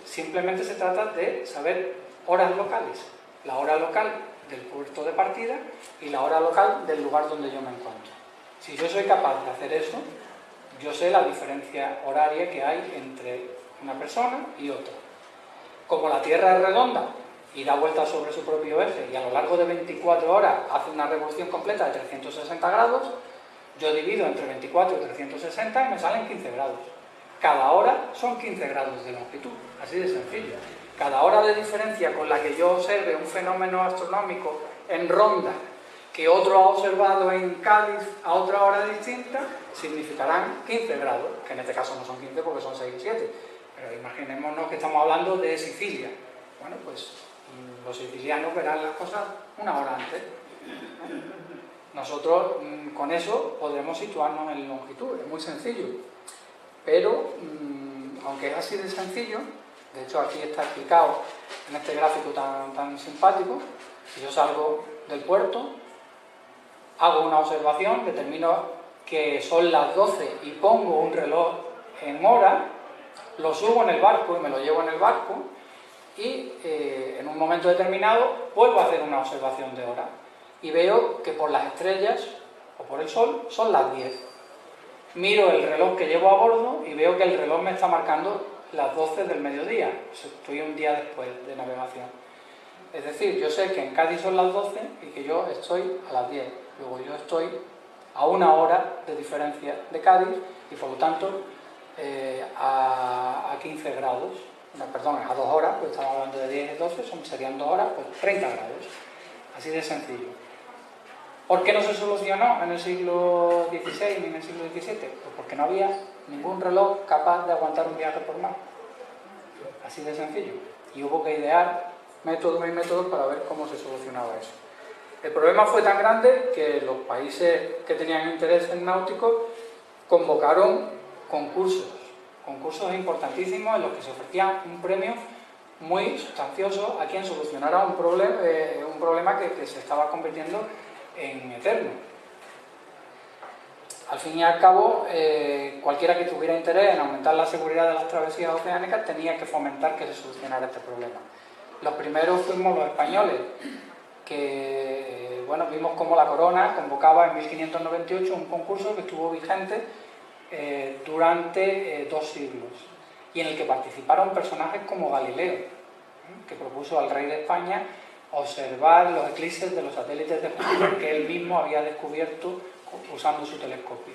simplemente se trata de saber horas locales, la hora local del puerto de partida y la hora local del lugar donde yo me encuentro. Si yo soy capaz de hacer eso, yo sé la diferencia horaria que hay entre una persona y otra. Como la Tierra es redonda y da vueltas sobre su propio eje y a lo largo de 24 horas hace una revolución completa de 360 grados, yo divido entre 24 y 360 y me salen 15 grados. Cada hora son 15 grados de longitud, así de sencillo. Cada hora de diferencia con la que yo observe un fenómeno astronómico en Ronda que otro ha observado en Cádiz a otra hora distinta, significarán 15 grados, que en este caso no son 15 porque son 6 o 7. Pero imaginémonos que estamos hablando de Sicilia. Bueno, pues los sicilianos verán las cosas una hora antes. Nosotros con eso podremos situarnos en longitud, es muy sencillo. Pero, aunque es así de sencillo, de hecho aquí está explicado en este gráfico tan simpático, si yo salgo del puerto, hago una observación, determino que son las 12 y pongo un reloj en hora, lo subo en el barco y me lo llevo en el barco y en un momento determinado vuelvo a hacer una observación de hora y veo que por las estrellas o por el sol son las 10. miro el reloj que llevo a bordo y veo que el reloj me está marcando las 12 del mediodía. Estoy un día después de navegación. Es decir, yo sé que en Cádiz son las 12 y que yo estoy a las 10. Luego yo estoy a 1 hora de diferencia de Cádiz y por lo tanto a 15 grados. No, perdón, a 2 horas, pues estamos hablando de 10 y 12, serían 2 horas, pues 30 grados. Así de sencillo. ¿Por qué no se solucionó en el siglo XVI ni en el siglo XVII? Pues porque no había ningún reloj capaz de aguantar un viaje por mar. Así de sencillo. Y hubo que idear métodos y métodos para ver cómo se solucionaba eso. El problema fue tan grande que los países que tenían interés en náutico convocaron concursos importantísimos en los que se ofrecía un premio muy sustancioso a quien solucionara un problema que se estaba convirtiendo en eterno. Al fin y al cabo, cualquiera que tuviera interés en aumentar la seguridad de las travesías oceánicas tenía que fomentar que se solucionara este problema. Los primeros fuimos los españoles, que bueno, vimos cómo la Corona convocaba en 1598 un concurso que estuvo vigente durante 2 siglos y en el que participaron personajes como Galileo, que propuso al rey de España observar los eclipses de los satélites de Júpiter que él mismo había descubierto usando su telescopio.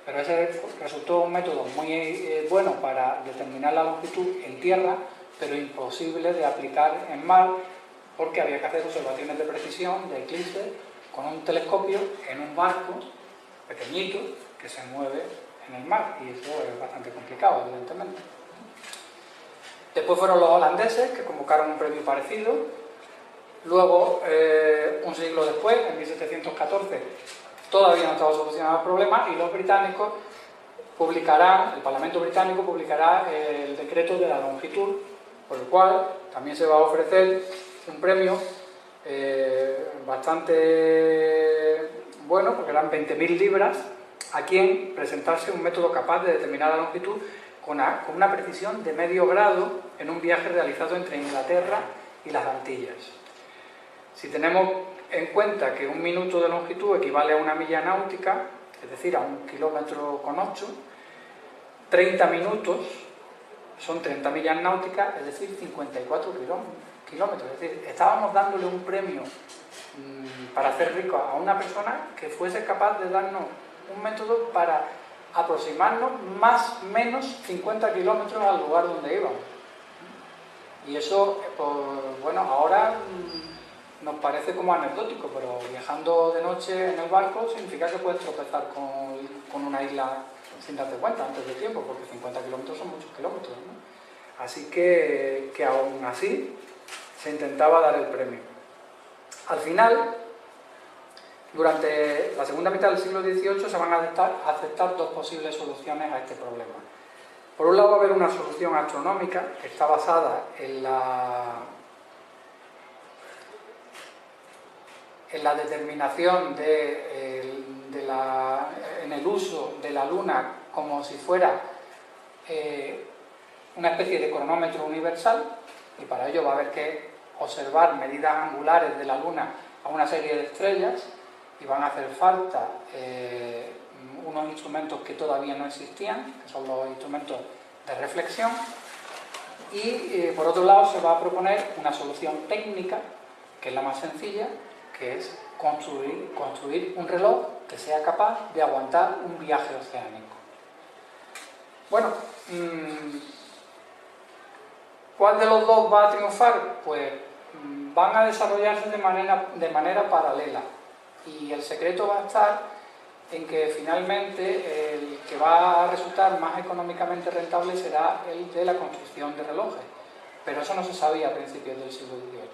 Pero ese resultó un método muy bueno para determinar la longitud en tierra, pero imposible de aplicar en mar, porque había que hacer observaciones de precisión de eclipses con un telescopio en un barco pequeñito que se mueve en el mar, y eso es bastante complicado, evidentemente. Después fueron los holandeses, que convocaron un premio parecido. Luego, un siglo después, en 1714, todavía no estaba solucionado el problema, y los británicos publicarán, el Parlamento británico publicará el decreto de la longitud, por el cual también se va a ofrecer un premio bastante bueno, porque eran 20.000 libras, a quien presentase un método capaz de determinar la longitud con una precisión de medio grado en un viaje realizado entre Inglaterra y las Antillas. Si tenemos en cuenta que 1 minuto de longitud equivale a 1 milla náutica, es decir, a 1,8 km, 30 minutos son 30 millas náuticas, es decir, 54 kilómetros. Es decir, estábamos dándole un premio para hacer rico a una persona que fuese capaz de darnos un método para aproximarnos más o menos 50 kilómetros al lugar donde íbamos. Y eso, pues, bueno, ahora nos parece como anecdótico, pero viajando de noche en el barco significa que puedes tropezar con una isla sin darte cuenta antes de tiempo, porque 50 kilómetros son muchos kilómetros, ¿no? Así que aún así se intentaba dar el premio. Al final, durante la segunda mitad del siglo XVIII se van a aceptar 2 posibles soluciones a este problema. Por un lado va a haber una solución astronómica que está basada en la determinación en el uso de la Luna como si fuera una especie de cronómetro universal, y para ello va a haber que observar medidas angulares de la Luna a una serie de estrellas, y van a hacer falta unos instrumentos que todavía no existían, que son los instrumentos de reflexión, y por otro lado se va a proponer una solución técnica, que es la más sencilla, que es construir un reloj que sea capaz de aguantar un viaje oceánico. Bueno, ¿cuál de los dos va a triunfar? Pues van a desarrollarse de manera paralela, y el secreto va a estar en que finalmente el que va a resultar más económicamente rentable será el de la construcción de relojes, pero eso no se sabía a principios del siglo XVIII.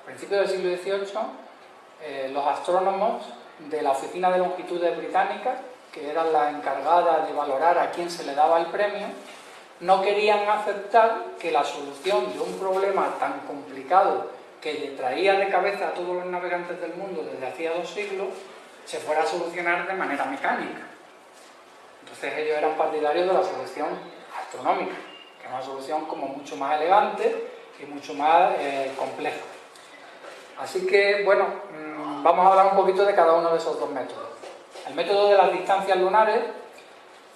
A principios del siglo XVIII, los astrónomos de la Oficina de Longitudes Británicas, que eran la encargada de valorar a quién se le daba el premio, no querían aceptar que la solución de un problema tan complicado que le traía de cabeza a todos los navegantes del mundo desde hacía 2 siglos se fuera a solucionar de manera mecánica. Entonces ellos eran partidarios de la solución astronómica, que es una solución como mucho más elegante y mucho más compleja. Así que, bueno, vamos a hablar un poquito de cada uno de esos 2 métodos. El método de las distancias lunares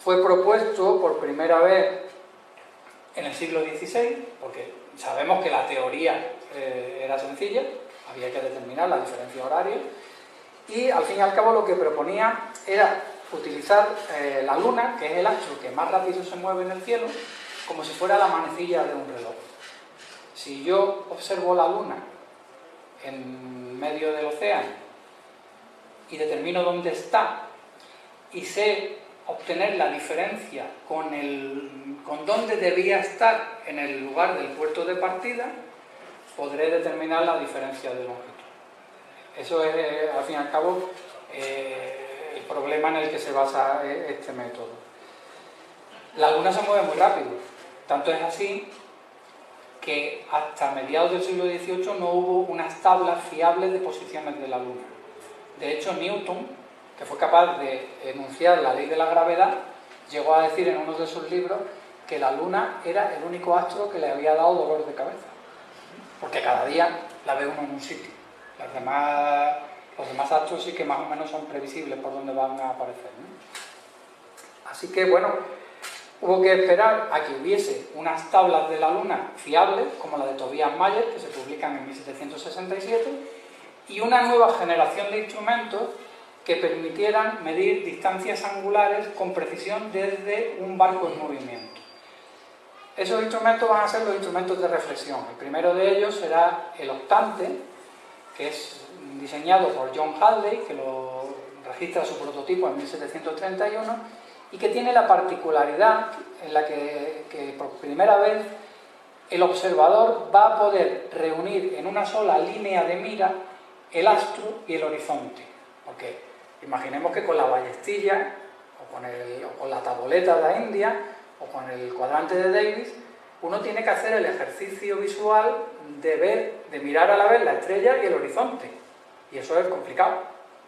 fue propuesto por primera vez en el siglo XVI, porque sabemos que la teoría era sencilla, había que determinar la diferencia horaria, y al fin y al cabo lo que proponía era utilizar la luna, que es el astro que más rápido se mueve en el cielo, como si fuera la manecilla de un reloj. Si yo observo la luna en medio del océano y determino dónde está y sé obtener la diferencia con dónde debía estar en el lugar del puerto de partida, podré determinar la diferencia de longitud. Eso es, al fin y al cabo, el problema en el que se basa este método. La luna se mueve muy rápido, tanto es así que hasta mediados del siglo XVIII no hubo unas tablas fiables de posiciones de la luna. De hecho, Newton, que fue capaz de enunciar la ley de la gravedad, llegó a decir en uno de sus libros que la luna era el único astro que le había dado dolor de cabeza, porque cada día la ve uno en un sitio. Los demás astros sí que más o menos son previsibles por dónde van a aparecer, ¿no? Así que, bueno, hubo que esperar a que hubiese unas tablas de la luna fiables, como la de Tobias Mayer, que se publican en 1767, y una nueva generación de instrumentos que permitieran medir distancias angulares con precisión desde un barco en movimiento. Esos instrumentos van a ser los instrumentos de reflexión. El primero de ellos será el octante, que es diseñado por John Hadley, que lo registra su prototipo en 1731, y que tiene la particularidad en la que por primera vez el observador va a poder reunir en una sola línea de mira el astro y el horizonte. Porque imaginemos que con la ballestilla, o con la tableta de la India, o con el cuadrante de Davis, uno tiene que hacer el ejercicio visual de mirar a la vez la estrella y el horizonte. Y eso es complicado,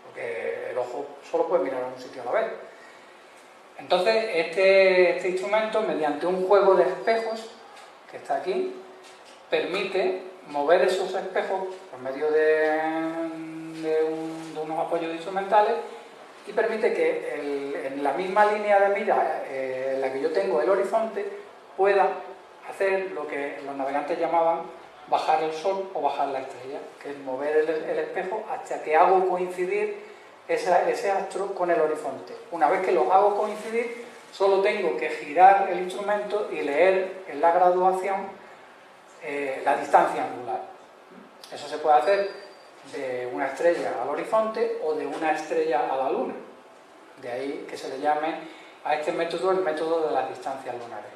porque el ojo solo puede mirar a un sitio a la vez. Entonces, este instrumento, mediante un juego de espejos, que está aquí, permite mover esos espejos por medio de unos apoyos instrumentales y permite que en la misma línea de mira en la que yo tengo el horizonte pueda hacer lo que los navegantes llamaban bajar el sol o bajar la estrella, que es mover el espejo hasta que hago coincidir ese astro con el horizonte. Una vez que los hago coincidir, solo tengo que girar el instrumento y leer en la graduación la distancia angular. Eso se puede hacer de una estrella al horizonte o de una estrella a la luna. De ahí que se le llame a este método el método de las distancias lunares.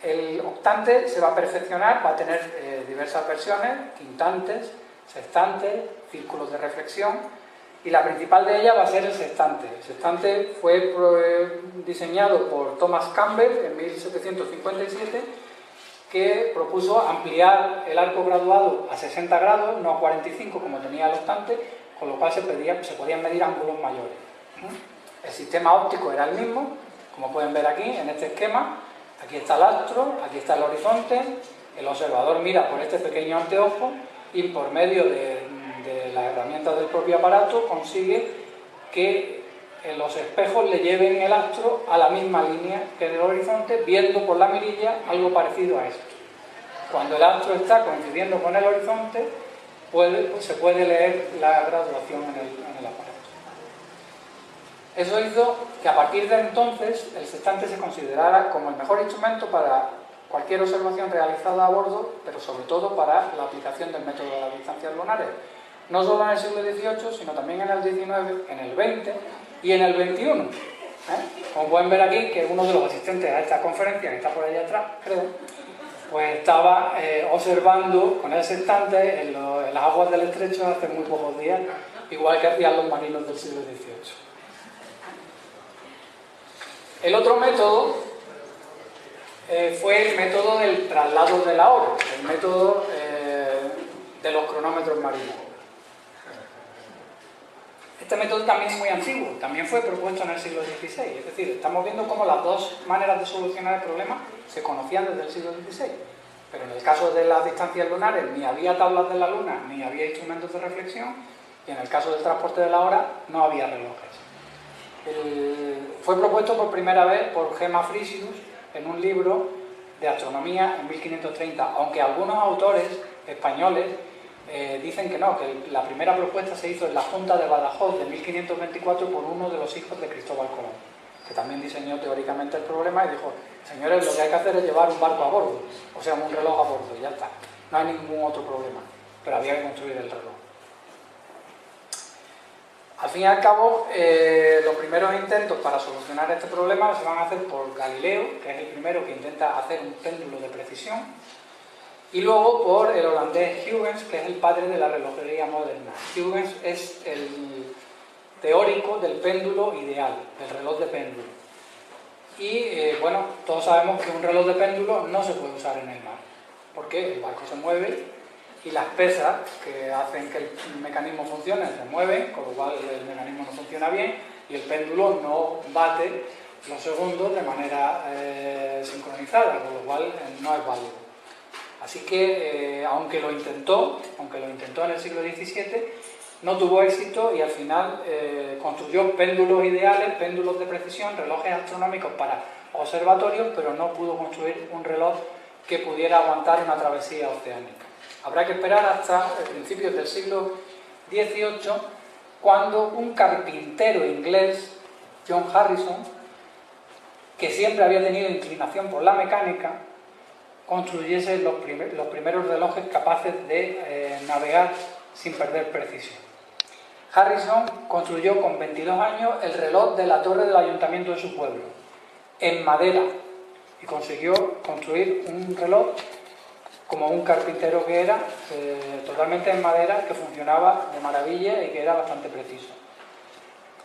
El octante se va a perfeccionar, va a tener diversas versiones: quintantes, sextantes, círculos de reflexión, y la principal de ellas va a ser el sextante. El sextante fue diseñado por Thomas Campbell en 1757, que propuso ampliar el arco graduado a 60 grados, no a 45 como tenía el octante, con lo cual se podían medir ángulos mayores. El sistema óptico era el mismo, como pueden ver aquí en este esquema. Aquí está el astro, aquí está el horizonte, el observador mira por este pequeño anteojo y por medio de las herramientas del propio aparato consigue que los espejos le lleven el astro a la misma línea que el horizonte, viendo por la mirilla algo parecido a esto. Cuando el astro está coincidiendo con el horizonte, se puede leer la graduación en el aparato. Eso hizo que a partir de entonces el sextante se considerara como el mejor instrumento para cualquier observación realizada a bordo, pero sobre todo para la aplicación del método de las distancias lunares. No solo en el siglo XVIII, sino también en el XIX, en el XX y en el XXI. Como pueden ver aquí, que uno de los asistentes a esta conferencia, que está por allá atrás, creo, pues estaba observando con el sextante en las aguas del estrecho hace muy pocos días, igual que hacían los marinos del siglo XVIII. El otro método fue el método del traslado de la hora, el método de los cronómetros marinos. Este método también es muy antiguo, también fue propuesto en el siglo XVI, es decir, estamos viendo cómo las dos maneras de solucionar el problema se conocían desde el siglo XVI, pero en el caso de las distancias lunares ni había tablas de la luna, ni había instrumentos de reflexión, y en el caso del transporte de la hora no había relojes. Fue propuesto por primera vez por Gemma Frisius en un libro de astronomía en 1530, aunque algunos autores españoles dicen que no, que la primera propuesta se hizo en la Junta de Badajoz de 1524 por uno de los hijos de Cristóbal Colón, que también diseñó teóricamente el problema y dijo: señores, lo que hay que hacer es llevar un barco a bordo, o sea, un reloj a bordo, y ya está, no hay ningún otro problema, pero había que construir el reloj. Al fin y al cabo, los primeros intentos para solucionar este problema se van a hacer por Galileo, que es el primero que intenta hacer un péndulo de precisión, y luego por el holandés Huygens, que es el padre de la relojería moderna. Huygens es el teórico del péndulo ideal, del reloj de péndulo. Y bueno, todos sabemos que un reloj de péndulo no se puede usar en el mar, porque el barco se mueve y las pesas que hacen que el mecanismo funcione se mueven, con lo cual el mecanismo no funciona bien y el péndulo no bate los segundos de manera sincronizada, con lo cual no es válido. Así que, aunque lo intentó en el siglo XVII, no tuvo éxito y al final construyó péndulos ideales, péndulos de precisión, relojes astronómicos para observatorios, pero no pudo construir un reloj que pudiera aguantar una travesía oceánica. Habrá que esperar hasta principios del siglo XVIII, cuando un carpintero inglés, John Harrison, que siempre había tenido inclinación por la mecánica, construyese los primeros relojes capaces de navegar sin perder precisión. Harrison construyó con 22 años el reloj de la torre del ayuntamiento de su pueblo, en madera, y consiguió construir un reloj como un carpintero que era, totalmente en madera, que funcionaba de maravilla y que era bastante preciso.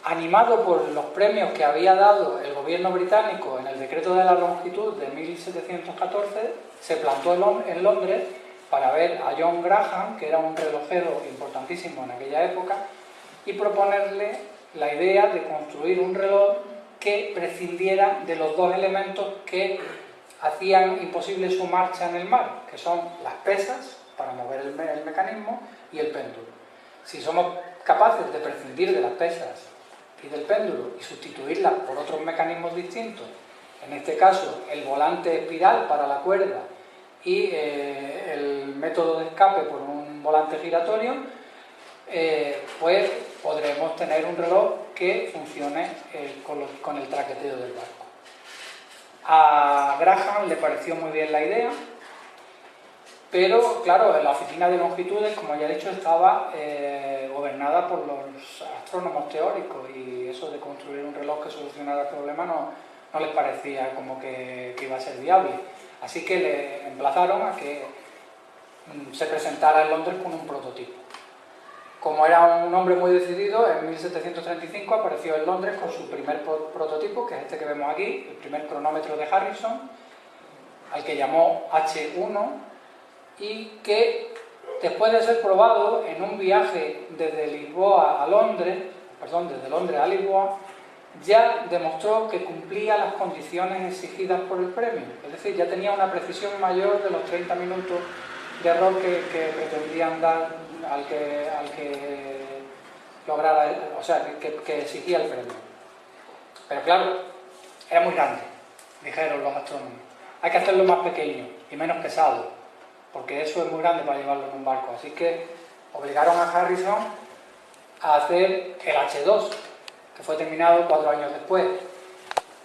Animado por los premios que había dado el gobierno británico en el decreto de la longitud de 1714, se plantó en Londres para ver a John Graham, que era un relojero importantísimo en aquella época, y proponerle la idea de construir un reloj que prescindiera de los dos elementos que hacían imposible su marcha en el mar, que son las pesas para mover el mecanismo y el péndulo. Si somos capaces de prescindir de las pesas y del péndulo y sustituirlas por otros mecanismos distintos, en este caso el volante espiral para la cuerda y el método de escape por un volante giratorio, pues podremos tener un reloj que funcione con el traqueteo del barco. A Graham le pareció muy bien la idea, pero claro, la oficina de longitudes, como ya he dicho, estaba gobernada por los astrónomos teóricos, y eso de construir un reloj que solucionara el problema no les parecía como que iba a ser viable. Así que le emplazaron a que se presentara en Londres con un prototipo. Como era un hombre muy decidido, en 1735 apareció en Londres con su primer prototipo, que es este que vemos aquí, el primer cronómetro de Harrison, al que llamó H1, y que después de ser probado en un viaje desde Lisboa a Londres, desde Londres a Lisboa, ya demostró que cumplía las condiciones exigidas por el premio. Es decir, ya tenía una precisión mayor de los 30 minutos de error que pretendían dar al que lograra, o sea, que exigía el premio. Pero claro, era muy grande, dijeron los astrónomos. Hay que hacerlo más pequeño y menos pesado, porque eso es muy grande para llevarlo en un barco. Así que obligaron a Harrison a hacer el H2, que fue terminado 4 años después.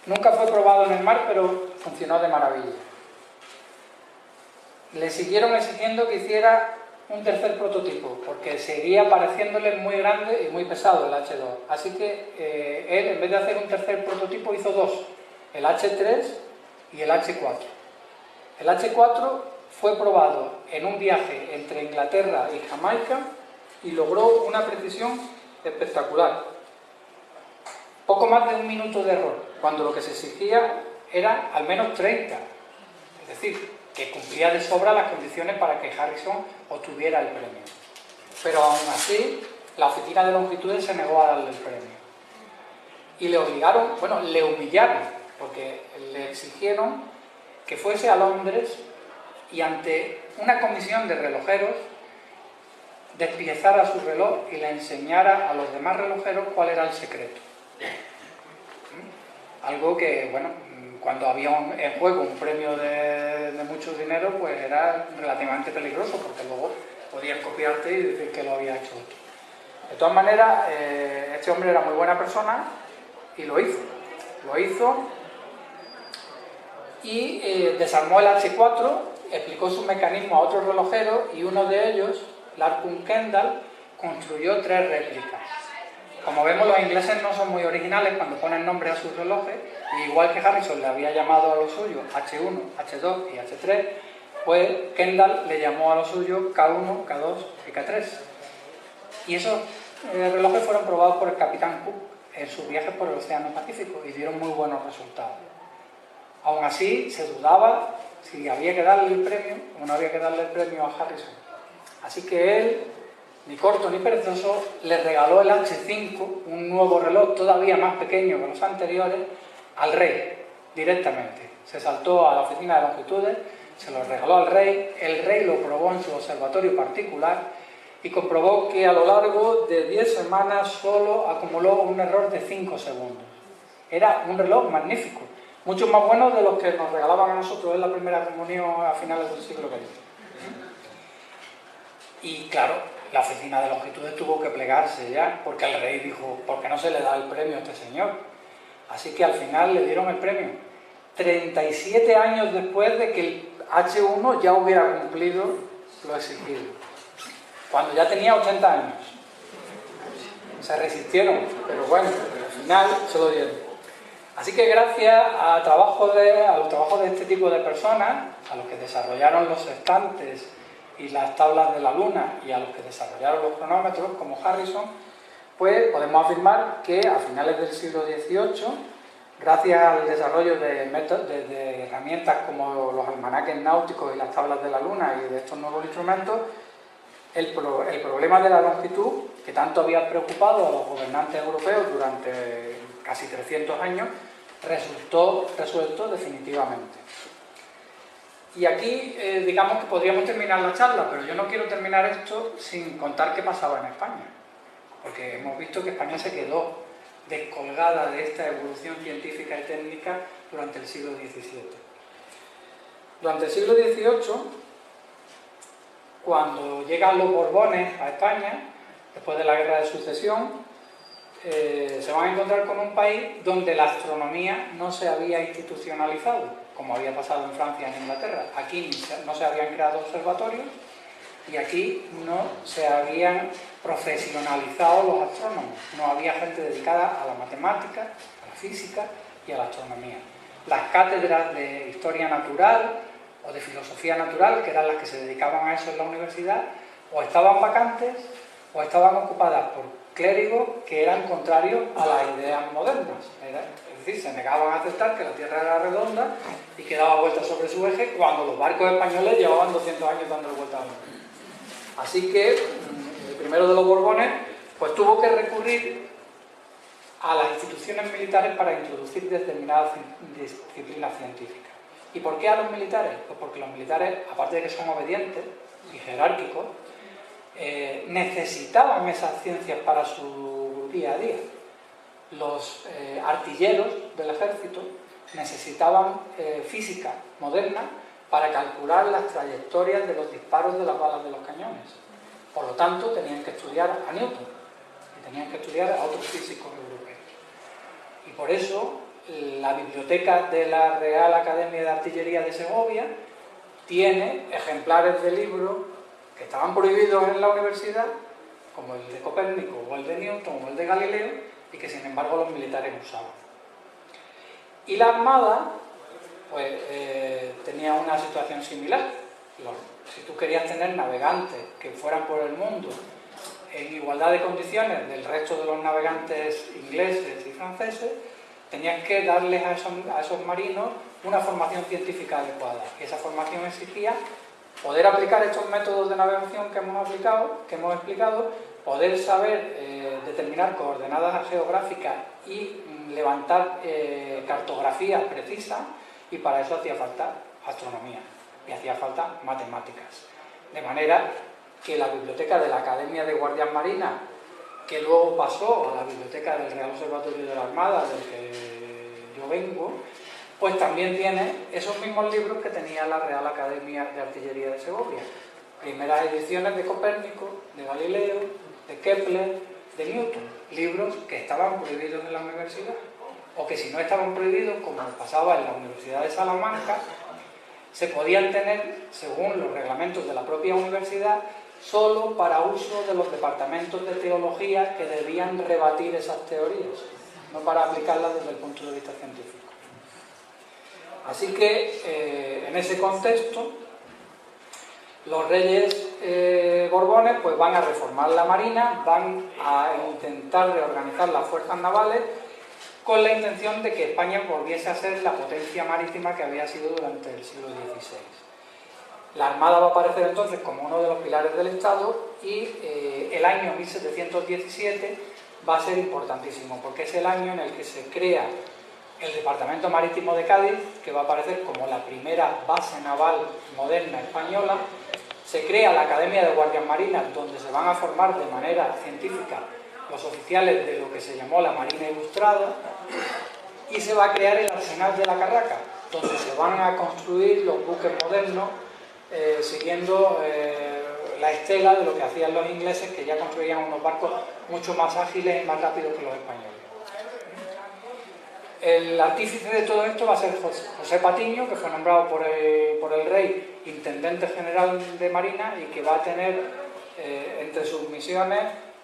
Nunca fue probado en el mar, pero funcionó de maravilla. Le siguieron exigiendo que hiciera un tercer prototipo, porque seguía pareciéndole muy grande y muy pesado el H2. Así que él, en vez de hacer un tercer prototipo, hizo dos, el H3 y el H4. El H4 fue probado en un viaje entre Inglaterra y Jamaica y logró una precisión espectacular. Poco más de 1 minuto de error, cuando lo que se exigía era al menos 30. Es decir, que cumplía de sobra las condiciones para que Harrison obtuviera el premio. Pero aún así, la oficina de longitudes se negó a darle el premio. Y le obligaron, bueno, le humillaron, porque le exigieron que fuese a Londres y ante una comisión de relojeros despiezara su reloj y le enseñara a los demás relojeros cuál era el secreto. algo que, bueno, cuando había en juego un premio de mucho dinero, pues era relativamente peligroso, porque luego podían copiarte y decir que lo había hecho otro. De todas maneras, este hombre era muy buena persona y lo hizo. Lo hizo y desarmó el H4, explicó su mecanismo a otros relojeros y uno de ellos, Larkin Kendall, construyó 3 réplicas. Como vemos, los ingleses no son muy originales cuando ponen nombre a sus relojes, y igual que Harrison le había llamado a lo suyo H1, H2 y H3, pues Kendall le llamó a lo suyo K1, K2 y K3. Y esos relojes fueron probados por el capitán Cook en sus viajes por el Océano Pacífico y dieron muy buenos resultados. Aún así, se dudaba si había que darle el premio o no había que darle el premio a Harrison. Así que él, ni corto ni perezoso, le regaló el H5, un nuevo reloj todavía más pequeño que los anteriores, al rey, directamente. Se saltó a la oficina de longitudes, se lo regaló al rey, el rey lo probó en su observatorio particular y comprobó que a lo largo de 10 semanas solo acumuló un error de 5 segundos. Era un reloj magnífico, mucho más bueno de los que nos regalaban a nosotros en la primera comunión a finales del siglo XX. Y claro, la oficina de longitudes tuvo que plegarse ya, porque el rey dijo, ¿por qué no se le da el premio a este señor? Así que al final le dieron el premio, 37 años después de que el H1 ya hubiera cumplido lo exigido, cuando ya tenía 80 años. Se resistieron, pero bueno, al final se lo dieron. Así que gracias a los trabajos de este tipo de personas, a los que desarrollaron los sextantes y las tablas de la luna y a los que desarrollaron los cronómetros, como Harrison, pues podemos afirmar que a finales del siglo XVIII, gracias al desarrollo de herramientas como los almanaques náuticos y las tablas de la luna y de estos nuevos instrumentos, el problema de la longitud, que tanto había preocupado a los gobernantes europeos durante casi 300 años, resultó resuelto definitivamente. Y aquí, digamos que podríamos terminar la charla, pero yo no quiero terminar esto sin contar qué pasaba en España, porque hemos visto que España se quedó descolgada de esta evolución científica y técnica durante el siglo XVII. Durante el siglo XVIII, cuando llegan los Borbones a España, después de la Guerra de Sucesión, se van a encontrar con un país donde la astronomía no se había institucionalizado, como había pasado en Francia y en Inglaterra. Aquí no se habían creado observatorios y aquí no se habían profesionalizado los astrónomos. No había gente dedicada a la matemática, a la física y a la astronomía. Las cátedras de historia natural o de filosofía natural, que eran las que se dedicaban a eso en la universidad, o estaban vacantes o estaban ocupadas por clérigos que eran contrarios a las ideas modernas. Es decir, se negaban a aceptar que la Tierra era redonda y que daba vueltas sobre su eje cuando los barcos españoles llevaban 200 años dando vueltas al mundo. Así que el primero de los Borbones pues tuvo que recurrir a las instituciones militares para introducir determinadas disciplinas científicas. ¿Y por qué a los militares? Pues porque los militares, aparte de que son obedientes y jerárquicos, necesitaban esas ciencias para su día a día. Los artilleros del ejército necesitaban física moderna para calcular las trayectorias de los disparos de las balas de los cañones. Por lo tanto, tenían que estudiar a Newton y tenían que estudiar a otros físicos europeos. Y por eso la biblioteca de la Real Academia de Artillería de Segovia tiene ejemplares de libros que estaban prohibidos en la universidad, como el de Copérnico o el de Newton o el de Galileo, y que sin embargo los militares usaban. Y la Armada pues tenía una situación similar. Si tú querías tener navegantes que fueran por el mundo en igualdad de condiciones del resto de los navegantes ingleses y franceses, tenías que darles a esos marinos una formación científica adecuada. Y esa formación exigía poder aplicar estos métodos de navegación que hemos explicado, poder saber determinar coordenadas geográficas y levantar cartografías precisas, y para eso hacía falta astronomía y hacía falta matemáticas. De manera que la biblioteca de la Academia de Guardias Marinas, que luego pasó a la biblioteca del Real Observatorio de la Armada, del que yo vengo, pues también tiene esos mismos libros que tenía la Real Academia de Artillería de Segovia. Primeras ediciones de Copérnico, de Galileo, de Kepler, de Newton. Libros que estaban prohibidos en la universidad. O que si no estaban prohibidos, como pasaba en la Universidad de Salamanca, se podían tener, según los reglamentos de la propia universidad, solo para uso de los departamentos de teología que debían rebatir esas teorías, no para aplicarlas desde el punto de vista científico. Así que, en ese contexto, los reyes borbones pues van a reformar la marina, van a intentar reorganizar las fuerzas navales con la intención de que España volviese a ser la potencia marítima que había sido durante el siglo XVI. La Armada va a aparecer entonces como uno de los pilares del Estado y el año 1717 va a ser importantísimo porque es el año en el que se crea el Departamento Marítimo de Cádiz, que va a aparecer como la primera base naval moderna española. Se crea la Academia de Guardias Marinas, donde se van a formar de manera científica los oficiales de lo que se llamó la Marina Ilustrada, y se va a crear el Arsenal de la Carraca, donde se van a construir los buques modernos siguiendo la estela de lo que hacían los ingleses, que ya construían unos barcos mucho más ágiles y más rápidos que los españoles. El artífice de todo esto va a ser José Patiño, que fue nombrado por el rey intendente general de Marina y que va a tener entre sus misiones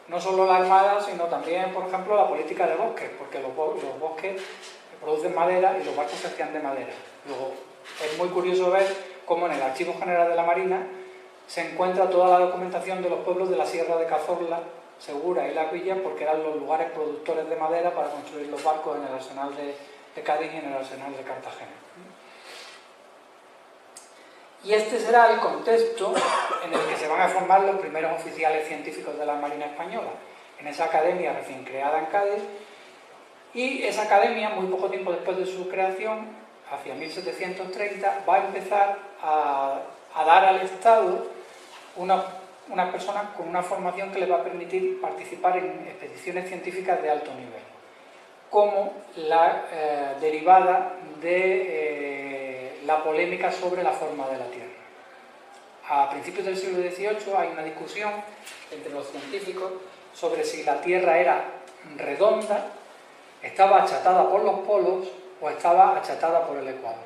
no solo la armada, sino también, por ejemplo, la política de bosques, porque los bosques producen madera y los barcos se hacían de madera. Luego, es muy curioso ver cómo en el Archivo General de la Marina se encuentra toda la documentación de los pueblos de la Sierra de Cazorla, Segura y Las Villas, porque eran los lugares productores de madera para construir los barcos en el arsenal de Cádiz y en el arsenal de Cartagena. Y este será el contexto en el que se van a formar los primeros oficiales científicos de la Marina Española, en esa academia recién creada en Cádiz. Y esa academia, muy poco tiempo después de su creación, hacia 1730, va a empezar a dar al Estado unas personas con una formación que les va a permitir participar en expediciones científicas de alto nivel, como la derivada de la polémica sobre la forma de la Tierra. A principios del siglo XVIII hay una discusión entre los científicos sobre si la Tierra era redonda, estaba achatada por los polos o estaba achatada por el Ecuador.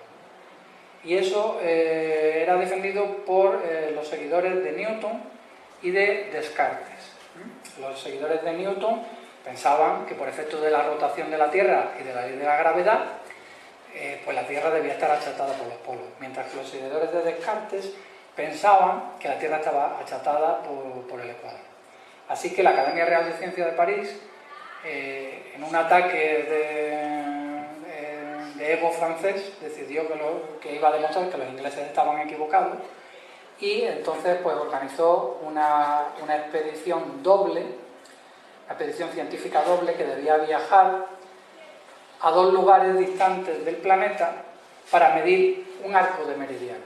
Y eso era defendido por los seguidores de Newton y de Descartes. Los seguidores de Newton pensaban que por efecto de la rotación de la Tierra y de la ley de la gravedad, pues la Tierra debía estar achatada por los polos, mientras que los seguidores de Descartes pensaban que la Tierra estaba achatada por el Ecuador. Así que la Academia Real de Ciencias de París, en un ataque de ego francés, decidió que iba a demostrar que los ingleses estaban equivocados, y entonces pues organizó una expedición doble, una expedición científica doble, que debía viajar a dos lugares distantes del planeta para medir un arco de meridiano.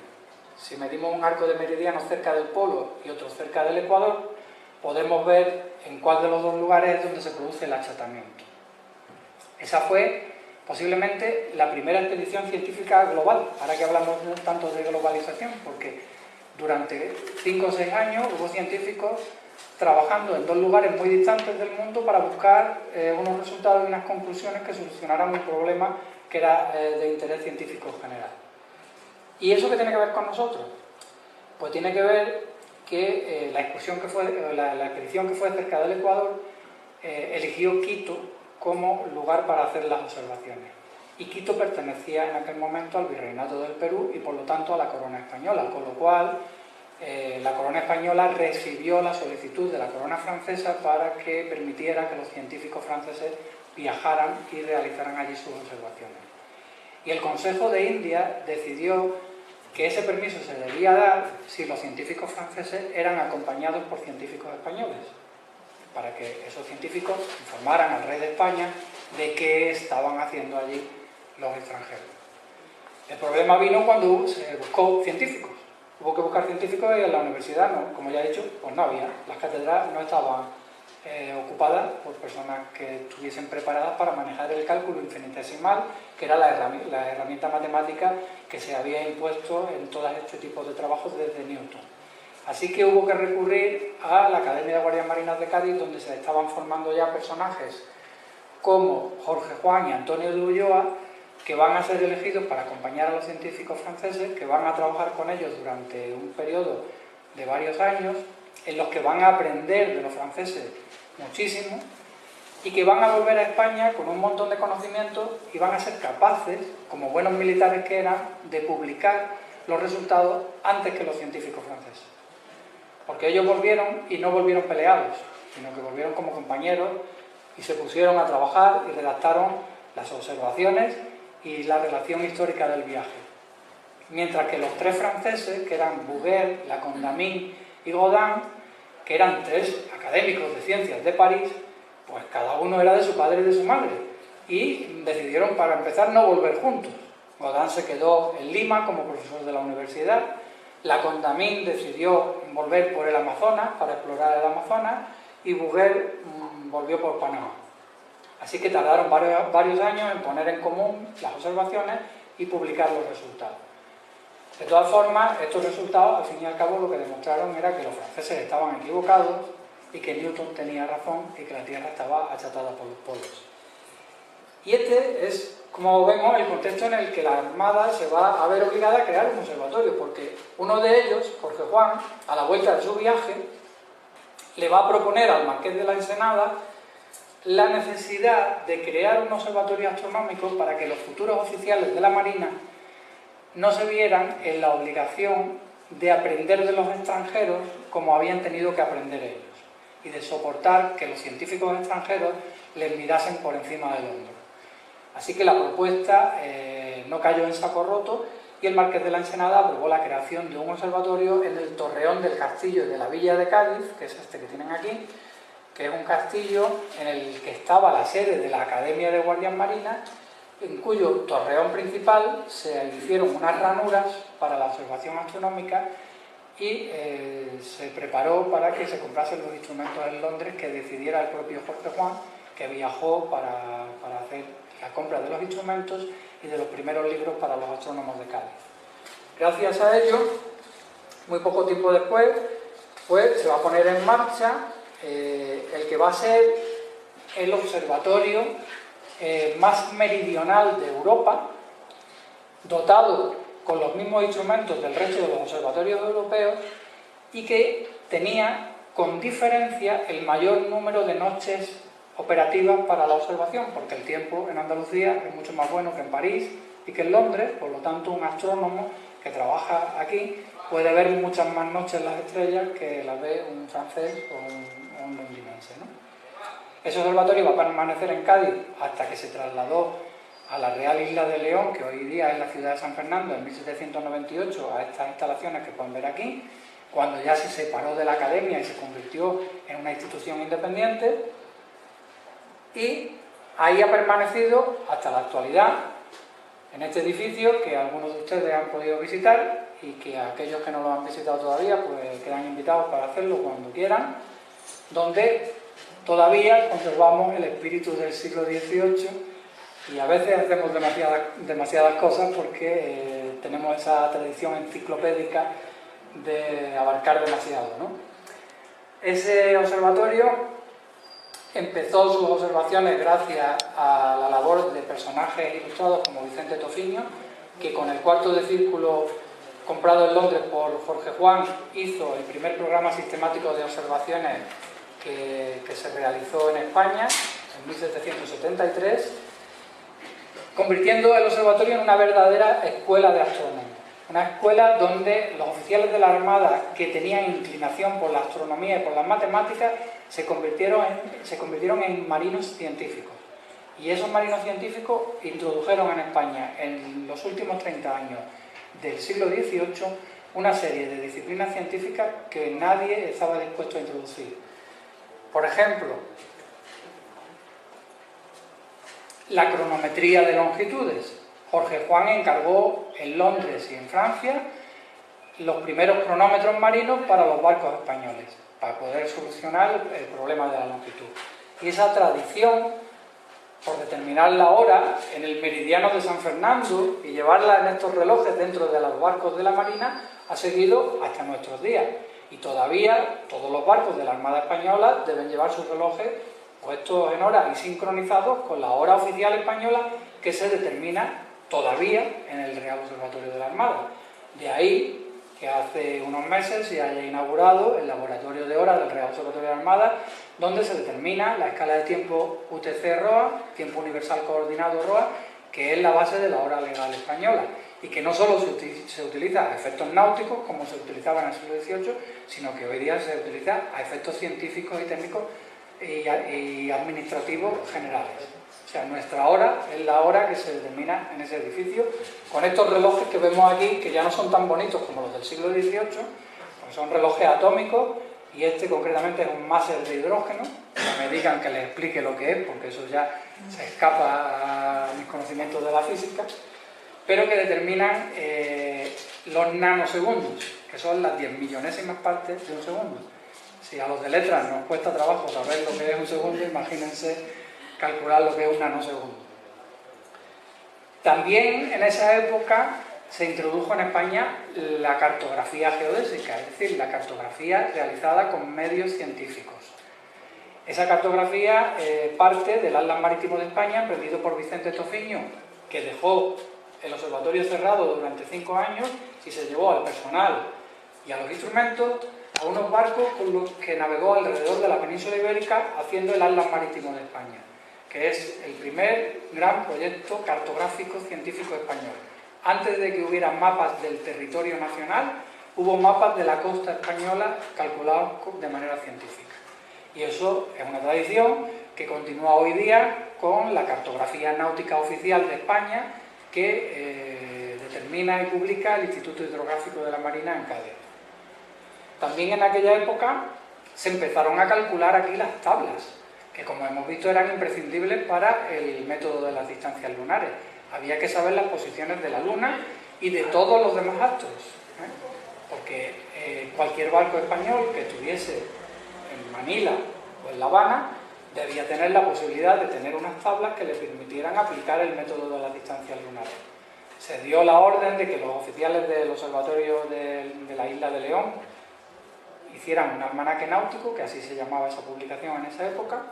Si medimos un arco de meridiano cerca del polo y otro cerca del Ecuador, podemos ver en cuál de los dos lugares es donde se produce el achatamiento. Esa fue posiblemente la primera expedición científica global, ahora que hablamos tanto de globalización, porque durante 5 o 6 años hubo científicos trabajando en dos lugares muy distantes del mundo para buscar unos resultados y unas conclusiones que solucionaran un problema que era de interés científico general. ¿Y eso qué tiene que ver con nosotros? Pues tiene que ver que la expedición que fue cerca del Ecuador eligió Quito como lugar para hacer las observaciones. Y Quito pertenecía en aquel momento al Virreinato del Perú y por lo tanto a la corona española, con lo cual la corona española recibió la solicitud de la corona francesa para que permitiera que los científicos franceses viajaran y realizaran allí sus observaciones. Y el Consejo de India decidió que ese permiso se debía dar si los científicos franceses eran acompañados por científicos españoles, para que esos científicos informaran al rey de España de qué estaban haciendo allí los extranjeros. El problema vino cuando se buscó científicos. Hubo que buscar científicos y en la universidad, no, como ya he dicho, pues no había. Las cátedras no estaban ocupadas por personas que estuviesen preparadas para manejar el cálculo infinitesimal, que era la herramienta matemática que se había impuesto en todo este tipo de trabajos desde Newton. Así que hubo que recurrir a la Academia de Guardias Marinas de Cádiz, donde se estaban formando ya personajes como Jorge Juan y Antonio de Ulloa, que van a ser elegidos para acompañar a los científicos franceses, que van a trabajar con ellos durante un periodo de varios años, en los que van a aprender de los franceses muchísimo y que van a volver a España con un montón de conocimientos y van a ser capaces, como buenos militares que eran, de publicar los resultados antes que los científicos franceses. Porque ellos volvieron y no volvieron peleados, sino que volvieron como compañeros y se pusieron a trabajar y redactaron las observaciones y la relación histórica del viaje. Mientras que los tres franceses, que eran Bouguer, La Condamine y Godin, que eran tres académicos de ciencias de París, pues cada uno era de su padre y de su madre, y decidieron para empezar no volver juntos. Godin se quedó en Lima como profesor de la universidad, La Condamine decidió volver por el Amazonas para explorar el Amazonas y Bouguer volvió por Panamá. Así que tardaron varios años en poner en común las observaciones y publicar los resultados. De todas formas, estos resultados, al fin y al cabo, lo que demostraron era que los franceses estaban equivocados y que Newton tenía razón y que la Tierra estaba achatada por los polos. Y este es, como vemos, el contexto en el que la Armada se va a ver obligada a crear un observatorio, porque uno de ellos, Jorge Juan, a la vuelta de su viaje, le va a proponer al Marqués de la Ensenada la necesidad de crear un observatorio astronómico para que los futuros oficiales de la Marina no se vieran en la obligación de aprender de los extranjeros como habían tenido que aprender ellos, y de soportar que los científicos extranjeros les mirasen por encima del hombro. Así que la propuesta no cayó en saco roto y el Marqués de la Ensenada aprobó la creación de un observatorio en el torreón del castillo de la Villa de Cádiz, que es este que tienen aquí, que es un castillo en el que estaba la sede de la Academia de Guardias Marinas, en cuyo torreón principal se hicieron unas ranuras para la observación astronómica y se preparó para que se comprasen los instrumentos en Londres que decidiera el propio Jorge Juan, que viajó para hacer la compra de los instrumentos y de los primeros libros para los astrónomos de Cádiz. Gracias a ello, muy poco tiempo después, pues se va a poner en marcha el que va a ser el observatorio más meridional de Europa, dotado con los mismos instrumentos del resto de los observatorios europeos y que tenía con diferencia el mayor número de noches operativas para la observación, porque el tiempo en Andalucía es mucho más bueno que en París y que en Londres, por lo tanto un astrónomo que trabaja aquí puede ver muchas más noches las estrellas que las ve un francés o un londinense, ¿no? Ese observatorio va a permanecer en Cádiz hasta que se trasladó a la Real Isla de León, que hoy día es la ciudad de San Fernando, en 1798, a estas instalaciones que pueden ver aquí, cuando ya se separó de la Academia y se convirtió en una institución independiente, y ahí ha permanecido hasta la actualidad, en este edificio que algunos de ustedes han podido visitar y que aquellos que no lo han visitado todavía pues quedan invitados para hacerlo cuando quieran, donde todavía conservamos el espíritu del siglo XVIII y a veces hacemos demasiadas cosas porque tenemos esa tradición enciclopédica de abarcar demasiado, ¿no? Ese observatorio empezó sus observaciones gracias a la labor de personajes ilustrados como Vicente Tofiño, que con el cuarto de círculo comprado en Londres por Jorge Juan hizo el primer programa sistemático de observaciones que se realizó en España en 1773, convirtiendo el observatorio en una verdadera escuela de astronomía. Una escuela donde los oficiales de la Armada que tenían inclinación por la astronomía y por las matemáticas se convirtieron en marinos científicos. Y esos marinos científicos introdujeron en España en los últimos 30 años del siglo XVIII una serie de disciplinas científicas que nadie estaba dispuesto a introducir. Por ejemplo, la cronometría de longitudes. Jorge Juan encargó en Londres y en Francia los primeros cronómetros marinos para los barcos españoles, para poder solucionar el problema de la longitud. Y esa tradición, por determinar la hora en el meridiano de San Fernando y llevarla en estos relojes dentro de los barcos de la Marina, ha seguido hasta nuestros días. Y todavía todos los barcos de la Armada Española deben llevar sus relojes puestos en hora y sincronizados con la hora oficial española que se determina todavía en el Real Observatorio de la Armada. De ahí que hace unos meses se haya inaugurado el Laboratorio de Horas del Real Observatorio de la Armada, donde se determina la escala de tiempo UTC-ROA, Tiempo Universal Coordinado ROA, que es la base de la hora legal española, y que no solo se utiliza a efectos náuticos, como se utilizaba en el siglo XVIII, sino que hoy día se utiliza a efectos científicos y técnicos y administrativos generales. O sea, nuestra hora es la hora que se determina en ese edificio, con estos relojes que vemos aquí, que ya no son tan bonitos como los del siglo XVIII, porque son relojes atómicos, y este concretamente es un máser de hidrógeno. No me digan que les explique lo que es, porque eso ya se escapa a mis conocimientos de la física, pero que determinan los nanosegundos, que son las 10 millonésimas partes de un segundo. Si a los de letras nos cuesta trabajo saber lo que es un segundo, imagínense calcular lo que es un nanosegundo. También en esa época se introdujo en España la cartografía geodésica, es decir, la cartografía realizada con medios científicos. Esa cartografía parte del Atlas Marítimo de España, emprendido por Vicente Tofiño, que dejó el observatorio cerrado durante 5 años y se llevó al personal y a los instrumentos a unos barcos con los que navegó alrededor de la península ibérica haciendo el Atlas Marítimo de España, que es el primer gran proyecto cartográfico científico español. Antes de que hubiera mapas del territorio nacional, hubo mapas de la costa española calculados de manera científica. Y eso es una tradición que continúa hoy día con la cartografía náutica oficial de España, que determina y publica el Instituto Hidrográfico de la Marina en Cádiz. También en aquella época se empezaron a calcular aquí las tablas, que como hemos visto eran imprescindibles para el método de las distancias lunares. Había que saber las posiciones de la Luna y de todos los demás astros, porque cualquier barco español que estuviese en Manila o en La Habana debía tener la posibilidad de tener unas tablas que le permitieran aplicar el método de las distancias lunares. Se dio la orden de que los oficiales del observatorio de la isla de León hicieran un almanaque náutico, que así se llamaba esa publicación en esa época,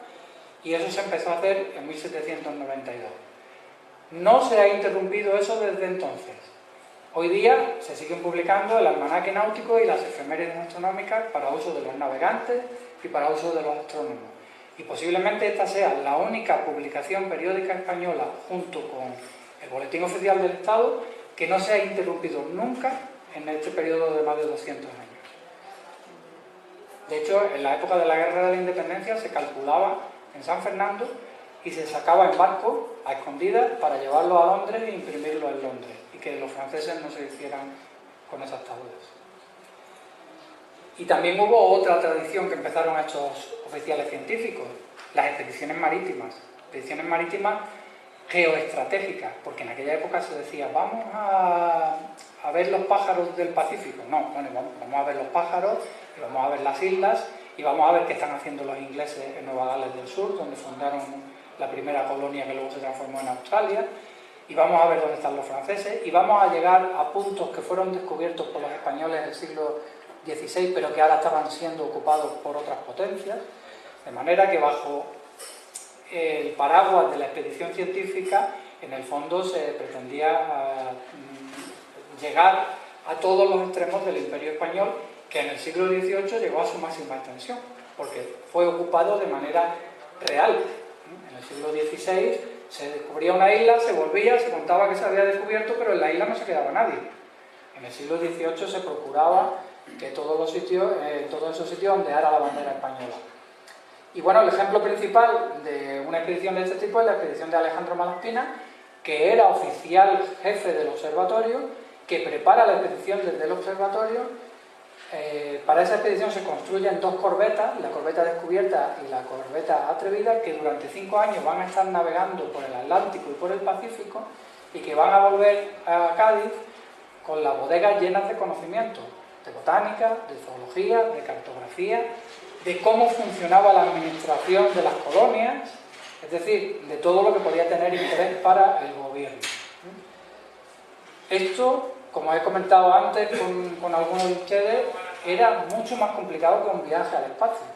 y eso se empezó a hacer en 1792. No se ha interrumpido eso desde entonces. Hoy día se siguen publicando el almanaque náutico y las efemérides astronómicas para uso de los navegantes y para uso de los astrónomos. Y posiblemente esta sea la única publicación periódica española, junto con el Boletín Oficial del Estado, que no se ha interrumpido nunca en este periodo de más de 200 años. De hecho, en la época de la Guerra de la Independencia se calculaba en San Fernando y se sacaba en barco a escondidas para llevarlo a Londres e imprimirlo en Londres, y que los franceses no se hicieran con esas tablas. Y también hubo otra tradición que empezaron estos oficiales científicos, las expediciones marítimas geoestratégicas, porque en aquella época se decía, vamos a ver los pájaros del Pacífico. No, bueno, vamos a ver los pájaros y vamos a ver las islas y vamos a ver qué están haciendo los ingleses en Nueva Gales del Sur, donde fundaron la primera colonia que luego se transformó en Australia, y vamos a ver dónde están los franceses, y vamos a llegar a puntos que fueron descubiertos por los españoles en el siglo XVI, pero que ahora estaban siendo ocupados por otras potencias, de manera que bajo el paraguas de la expedición científica, en el fondo se pretendía llegar a todos los extremos del Imperio Español, que en el siglo XVIII llegó a su máxima extensión, porque fue ocupado de manera real. En el siglo XVI se descubría una isla, se volvía, se contaba que se había descubierto, pero en la isla no se quedaba nadie. En el siglo XVIII se procuraba que todos esos sitios ondeara la bandera española. Y bueno, el ejemplo principal de una expedición de este tipo es la expedición de Alejandro Malaspina, que era oficial jefe del observatorio, que prepara la expedición desde el observatorio. Para esa expedición se construyen 2 corbetas, la corbeta Descubierta y la corbeta Atrevida, que durante 5 años van a estar navegando por el Atlántico y por el Pacífico, y que van a volver a Cádiz con las bodegas llenas de conocimiento, de botánica, de zoología, de cartografía, de cómo funcionaba la administración de las colonias, es decir, de todo lo que podía tener interés para el gobierno. Esto, como he comentado antes con algunos de ustedes, era mucho más complicado que un viaje al espacio.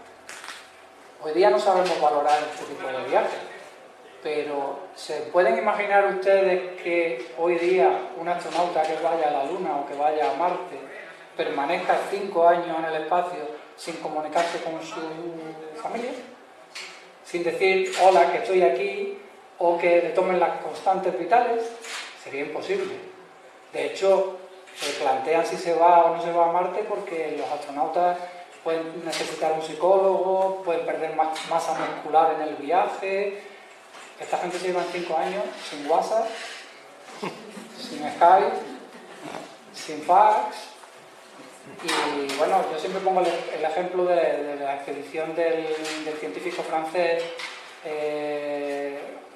Hoy día no sabemos valorar este tipo de viajes, pero ¿se pueden imaginar ustedes que hoy día un astronauta que vaya a la Luna o que vaya a Marte permanezca 5 años en el espacio sin comunicarse con su familia? Sin decir, hola, que estoy aquí, o que le tomen las constantes vitales. Sería imposible. De hecho, se plantean si se va o no se va a Marte porque los astronautas pueden necesitar un psicólogo, pueden perder masa muscular en el viaje. Esta gente se lleva 5 años sin WhatsApp, sin Skype, sin fax. Y bueno, yo siempre pongo el ejemplo de la expedición del científico francés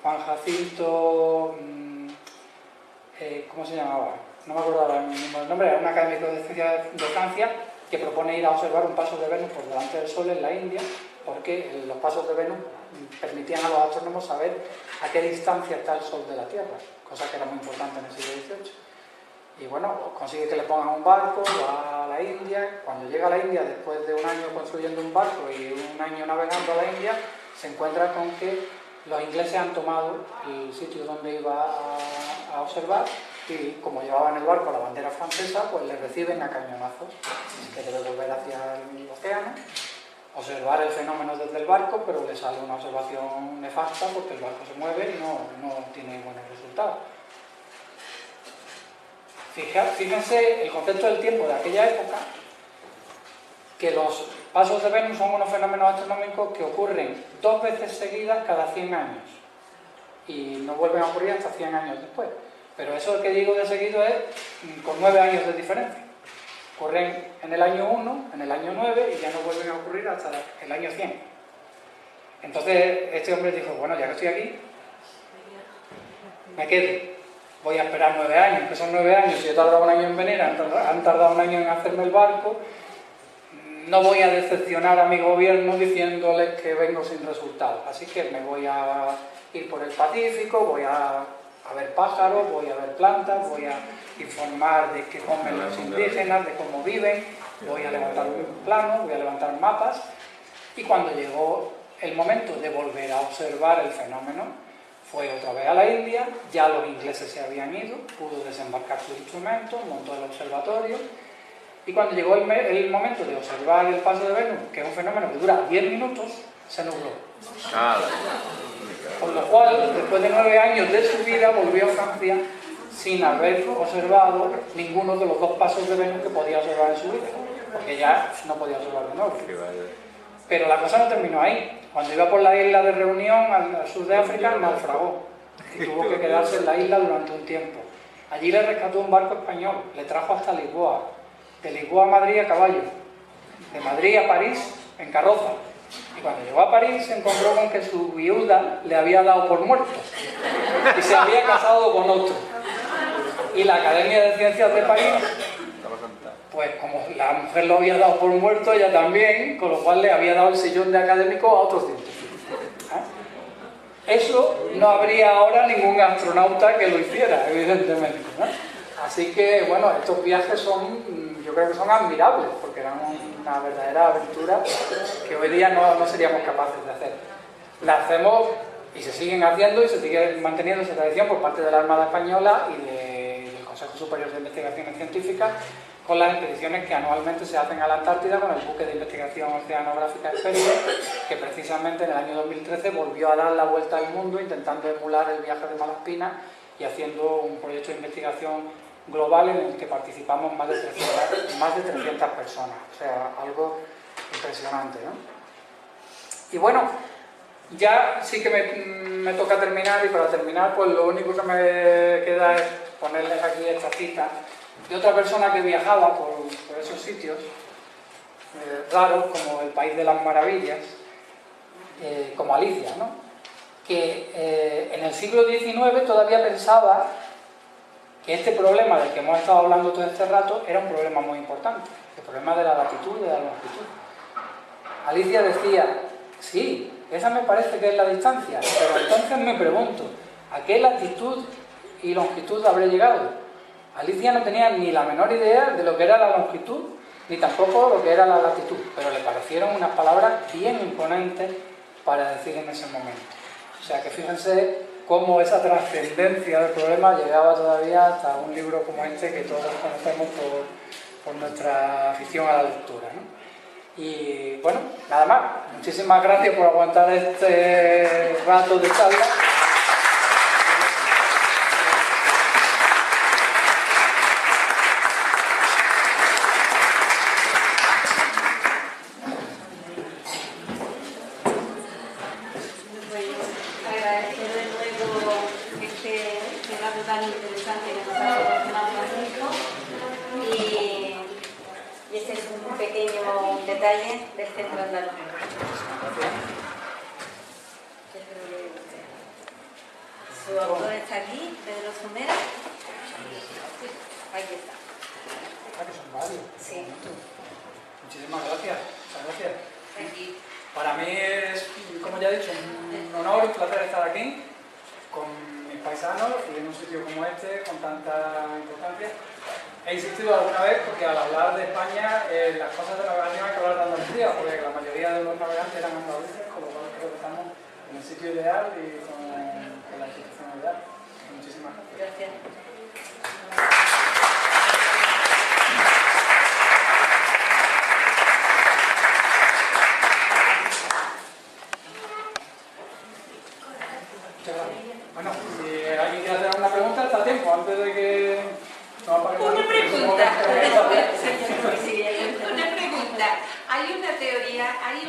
Juan Jacinto, ¿cómo se llamaba? No me acuerdo ahora mismo el nombre, era un académico de ciencias de Francia que propone ir a observar un paso de Venus por delante del Sol en la India, porque los pasos de Venus permitían a los astrónomos saber a qué distancia está el Sol de la Tierra, cosa que era muy importante en el siglo XVIII. Y bueno, consigue que le pongan un barco, va a la India. Cuando llega a la India, después de un año construyendo un barco y un año navegando a la India, se encuentra con que los ingleses han tomado el sitio donde iba a observar y como llevaban el barco la bandera francesa, pues le reciben a cañonazos, que debe volver hacia el océano, observar el fenómeno desde el barco, pero le sale una observación nefasta porque el barco se mueve y no tiene buenos resultados. Fíjense el concepto del tiempo de aquella época, que los pasos de Venus son unos fenómenos astronómicos que ocurren 2 veces seguidas cada 100 años y no vuelven a ocurrir hasta 100 años después. Pero eso que digo de seguido es con 9 años de diferencia. Ocurren en el año 1, en el año 9 y ya no vuelven a ocurrir hasta el año 100. Entonces este hombre dijo, bueno, ya que estoy aquí, me quedo. Voy a esperar 9 años, que son 9 años, si he tardado un año en venir, han tardado un año en hacerme el barco, no voy a decepcionar a mi gobierno diciéndoles que vengo sin resultado. Así que me voy a ir por el Pacífico, voy a ver pájaros, voy a ver plantas, voy a informar de qué comen los indígenas, de cómo viven, voy a levantar un plano, voy a levantar mapas. Y cuando llegó el momento de volver a observar el fenómeno, fue otra vez a la India, ya los ingleses se habían ido, pudo desembarcar sus instrumentos, montó el observatorio, y cuando llegó el momento de observar el paso de Venus, que es un fenómeno que dura 10 minutos, se nubló. Con lo cual, después de 9 años de su vida, volvió a Francia sin haber observado ninguno de los 2 pasos de Venus que podía observar en su vida, porque ya no podía observar de nuevo. Pero la cosa no terminó ahí. Cuando iba por la isla de Reunión, al sur de África, naufragó y tuvo que quedarse en la isla durante un tiempo. Allí le rescató un barco español, le trajo hasta Lisboa, de Lisboa a Madrid a caballo, de Madrid a París en carroza. Y cuando llegó a París se encontró con que su viuda le había dado por muerto y se había casado con otro. Y la Academia de Ciencias de París, pues como la mujer lo había dado por muerto, ella también, con lo cual le había dado el sillón de académico a otro científico. Eso no habría ahora ningún astronauta que lo hiciera, evidentemente, ¿no? Así que, bueno, estos viajes yo creo que son admirables, porque eran una verdadera aventura que hoy día no seríamos capaces de hacer. La hacemos y se siguen haciendo y se sigue manteniendo esa tradición por parte de la Armada Española y del Consejo Superior de Investigaciones Científicas, con las expediciones que anualmente se hacen a la Antártida con el buque de investigación oceanográfica Expedition, que precisamente en el año 2013 volvió a dar la vuelta al mundo intentando emular el viaje de Malaspina y haciendo un proyecto de investigación global en el que participamos más de 300 personas. O sea, algo impresionante, ¿no? Y bueno, ya sí que me toca terminar, y para terminar pues lo único que me queda es ponerles aquí esta cita de otra persona que viajaba por esos sitios raros como el País de las Maravillas, como Alicia, ¿no? Que en el siglo XIX todavía pensaba que este problema del que hemos estado hablando todo este rato era un problema muy importante, el problema de la latitud y de la longitud. Alicia decía, sí, esa me parece que es la distancia, pero entonces me pregunto, ¿a qué latitud y longitud habré llegado? Alicia no tenía ni la menor idea de lo que era la longitud, ni tampoco lo que era la latitud, pero le parecieron unas palabras bien imponentes para decir en ese momento. O sea que fíjense cómo esa trascendencia del problema llegaba todavía hasta un libro como este que todos conocemos por nuestra afición a la lectura, ¿no? Y bueno, nada más. Muchísimas gracias por aguantar este rato de charla. Agradecer de nuevo este rato tan interesante que nos ha proporcionado Francisco y este es un pequeño detalle del Centro Andaluz. Su autor está aquí, Pedro Zumera. Aquí está. Que son varios. Sí. Muchísimas gracias. Muchas gracias. Aquí. Para mí es, como ya he dicho, un honor, un placer estar aquí con mis paisanos y en un sitio como este con tanta importancia. He insistido alguna vez porque al hablar de España, las cosas de navegación hay que hablar de Andalucía, porque la mayoría de los navegantes eran andaluces, con lo cual creo que estamos en el sitio ideal y con la institución ideal. Muchísimas gracias. Gracias. Bueno, si alguien quiere hacer alguna pregunta, está a tiempo, antes de que... Una pregunta. Sí, Una pregunta. Hay una teoría, hay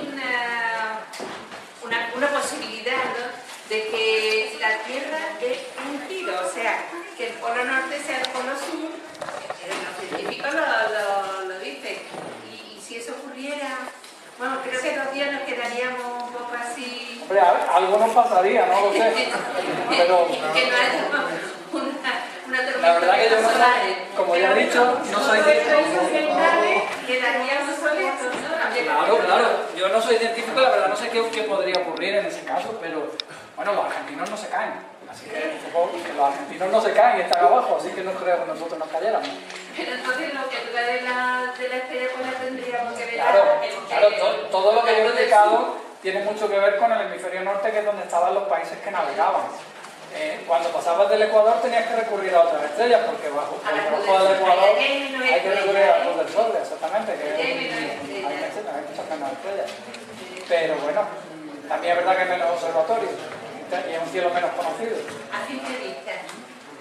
una posibilidad, ¿no?, de que la Tierra dé un giro, o sea, que el polo norte sea el polo sur. Los científicos lo dicen. Y si eso ocurriera, bueno, creo que los días nos quedaríamos un poco así. Hombre, algo nos pasaría, no lo sé. Pero que no haya una tormenta. la verdad que yo no soy, como ya he dicho, no soy científico. Quedaríamos soletos, ¿no? Claro, yo no soy científico, la verdad no sé qué podría ocurrir en ese caso, pero bueno, los argentinos no se caen, así que supongo que los argentinos no se caen y están abajo, así que no creo que nosotros nos cayéramos. Pero entonces lo que tú de la estrella polar tendríamos que ver. Claro, todo lo que yo he explicado tiene mucho que ver con el hemisferio norte, que es donde estaban los países que navegaban. Cuando pasabas del Ecuador tenías que recurrir a otras estrellas, porque bajo del Ecuador hay que recurrir a la luz del Sol, exactamente, que hay muchas menos estrellas. Pero bueno, también es verdad que hay menos observatorios y es un cielo menos conocido. A simple vista.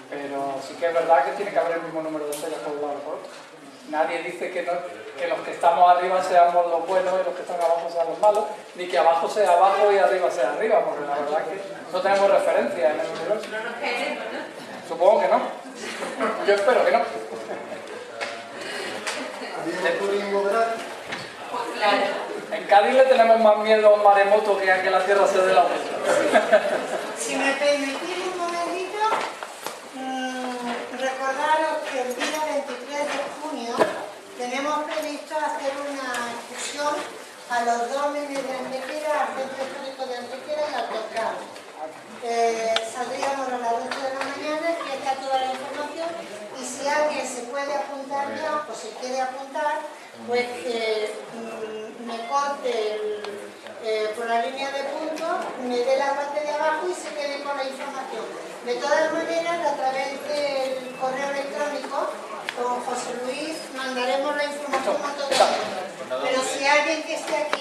Pero sí que es verdad que tiene que haber el mismo número de estrellas por un lado y por otro. Nadie dice que los que estamos arriba seamos los buenos y los que están abajo sean los malos, ni que abajo sea abajo y arriba sea arriba, porque la verdad es que no tenemos referencia en el universo. No nos caeremos, ¿no? Supongo que no. Yo espero que no. Claro. En Cádiz le tenemos más miedo a un maremoto que a que la Tierra se dé la vuelta. Si me permitís un momentito, recordaros que el día 23 de junio tenemos previsto hacer una excursión a los dólmenes de Antequera, al Centro Histórico de Antequera y al Torcal. Saldríamos a las 8 de la mañana, aquí está toda la información, y si alguien se puede apuntar ya, o se quiere apuntar, pues que me corte por la línea de puntos, me dé la parte de abajo y se quede con la información. De todas maneras, a través del correo electrónico, con José Luis mandaremos la información a todo el mundo. Pero si alguien que esté aquí